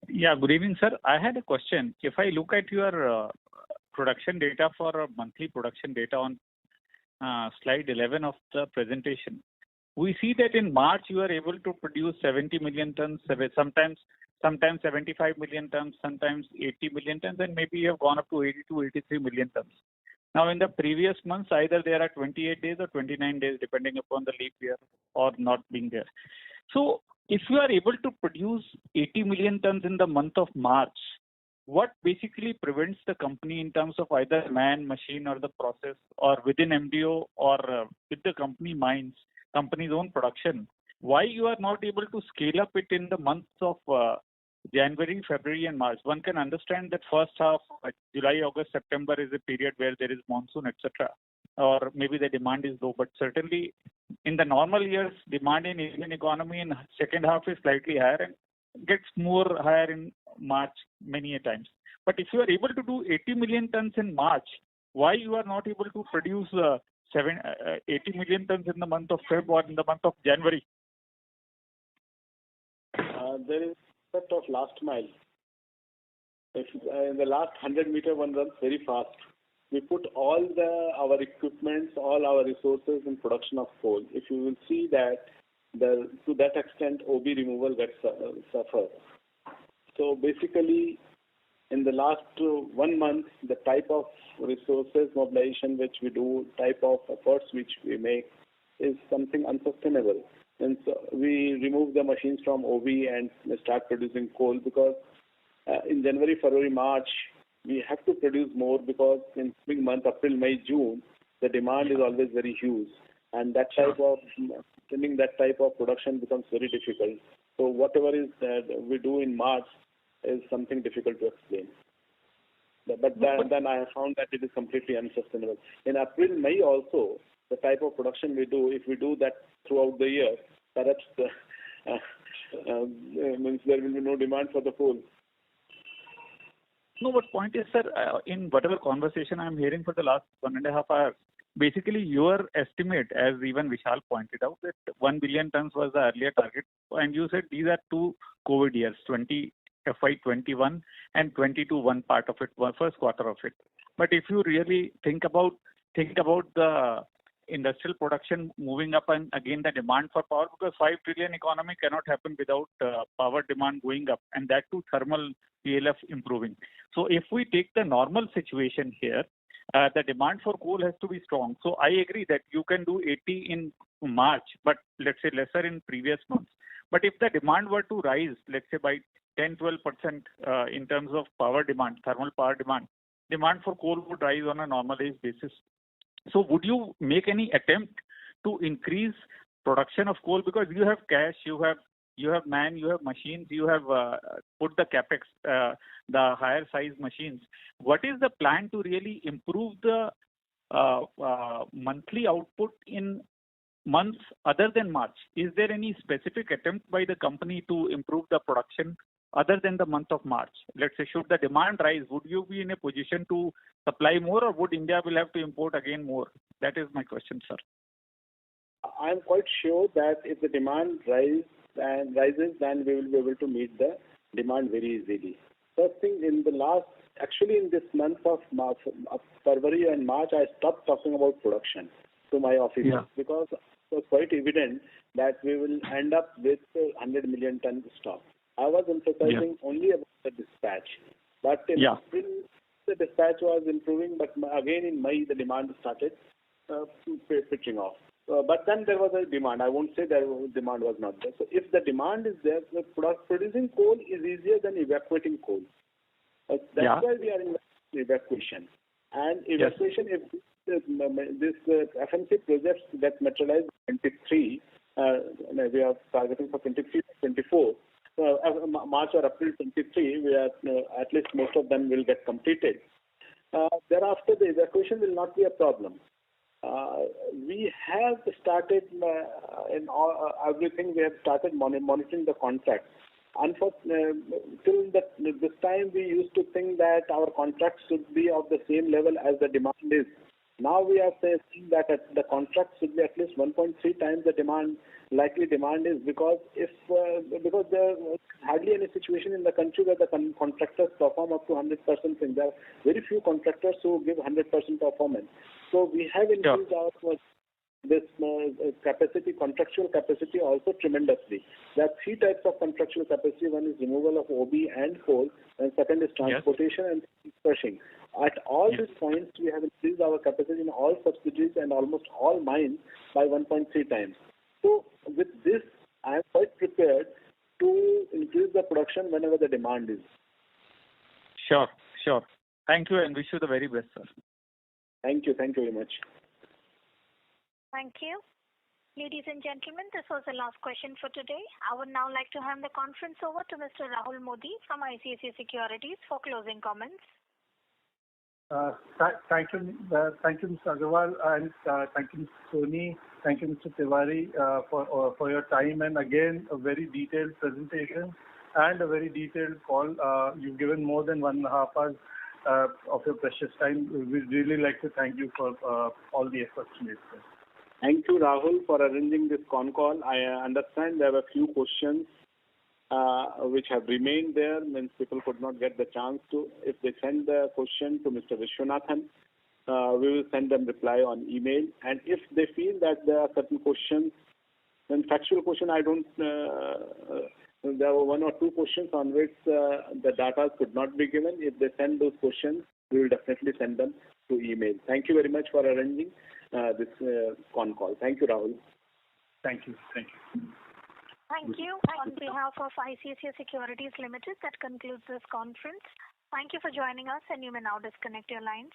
Yeah, good evening, sir. I had a question. If I look at your production data for monthly production data on slide 11 of the presentation, we see that in March you are able to produce 70 million tons, sometimes 75 million tons, sometimes 80 million tons, and maybe you have gone up to 80 to 83 million tons. Now, in the previous months, either there are 28 days or 29 days, depending upon the leap year or not being there. So, if you are able to produce 80 million tons in the month of March, what basically prevents the company in terms of either man, machine, or the process, or within MDO or with the company's own production? Why you are not able to scale up it in the months of January, February, and March? One can understand that first half, July, August, September is a period where there is monsoon, etc., or maybe the demand is low. But certainly, in the normal years, demand in Indian economy in second half is slightly higher, and gets more higher in March many a times. But if you are able to do 80 million tons in March, why you are not able to produce 80 million tons in the month of Feb or in the month of January? There is concept of last mile. If, in the last 100-meter one runs very fast. We put all our equipments, all our resources in production of coal. If you will see that, to that extent, OB removal gets suffers. So basically, in the last 1 month, the type of resources mobilization which we do, type of efforts which we make, is something unsustainable. And so we remove the machines from OB and start producing coal because in January, February, March, we have to produce more because in spring month, April, May, June, the demand is always very huge. And that type of sending that type of production becomes very difficult. So whatever is that we do in March is something difficult to explain. But then I have found that it is completely unsustainable. In April, May also, the type of production we do, if we do that throughout the year, perhaps means there will be no demand for the coal. No, but point is, sir, in whatever conversation I'm hearing for the last 1.5 hours, basically your estimate, as even Vishal pointed out, that 1 billion tons was the earlier target, and you said these are 2 COVID years, FY21 and 22, one part of it, first quarter of it. But if you really think about the industrial production moving up and again the demand for power, because 5 trillion economy cannot happen without power demand going up, and that too thermal PLF improving. So if we take the normal situation here, the demand for coal has to be strong. So I agree that you can do 80 in March, but let's say lesser in previous months. But if the demand were to rise, let's say by 10-12% in terms of power demand, thermal power demand for coal would rise on a normalized basis. So would you make any attempt to increase production of coal, because you have cash, you have man, you have machines, you have put the capex, the higher size machines. What is the plan to really improve the monthly output in months other than March? Is there any specific attempt by the company to improve the production other than the month of March? Let's say, should the demand rise, would you be in a position to supply more, or would India will have to import again more? That is my question, sir. I am quite sure that if the demand rises, then we will be able to meet the demand very easily. First thing, in this month of February and March, I stopped talking about production to my officers because it was quite evident that we will end up with 100 million ton stock. I was emphasizing only about the dispatch. But in April, the dispatch was improving, but again in May, the demand started pitching off. But then there was a demand. I won't say that demand was not there. So if the demand is there, producing coal is easier than evacuating coal. That's why we are in evacuation. And evacuation, if this FMC projects that materialize 23, we are targeting for 23, 24. March or April 23, we are at least most of them will get completed. Thereafter, the evacuation will not be a problem. We have started everything. We have started monitoring the contracts. Unfortunately, till this time, we used to think that our contracts should be of the same level as the demand is. Now we are saying that the contract should be at least 1.3 times the likely demand is, because because there is hardly any situation in the country where the contractors perform up to 100%. There are very few contractors who give 100% performance. So we have increased our this capacity, contractual capacity also tremendously. There are 3 types of contractual capacity. One is removal of OB and coal, and second is transportation and crushing. At all these points, we have increased our capacity in all subsidiaries and almost all mines by 1.3 times. So with this, I am quite prepared to increase the production whenever the demand is. Sure. Thank you, and wish you the very best, sir. Thank you very much. Thank you. Ladies and gentlemen, this was the last question for today. I would now like to hand the conference over to Mr. Rahul Modi from ICICI Securities for closing comments. Thank you, Mr. Agarwal, and thank you, Mr. Soni. Thank you, Mr. Tiwari, for your time, and again a very detailed presentation. and a very detailed call. You've given more than 1.5 hours of your precious time. We'd really like to thank you for all the efforts made. Thank you, Rahul, for arranging this con call. I understand there were a few questions which have remained there, means people could not get the chance to. If they send the question to Mr. Vishwanathan, we will send them reply on email. And if they feel that there are certain questions, then factual question, I don't, there were 1 or 2 questions on which the data could not be given. If they send those questions, we will definitely send them to email. Thank you very much for arranging this con call. Thank you, Rahul. Thank you. Thank you. Thank you. On behalf of ICICI Securities Limited, that concludes this conference. Thank you for joining us, and you may now disconnect your lines.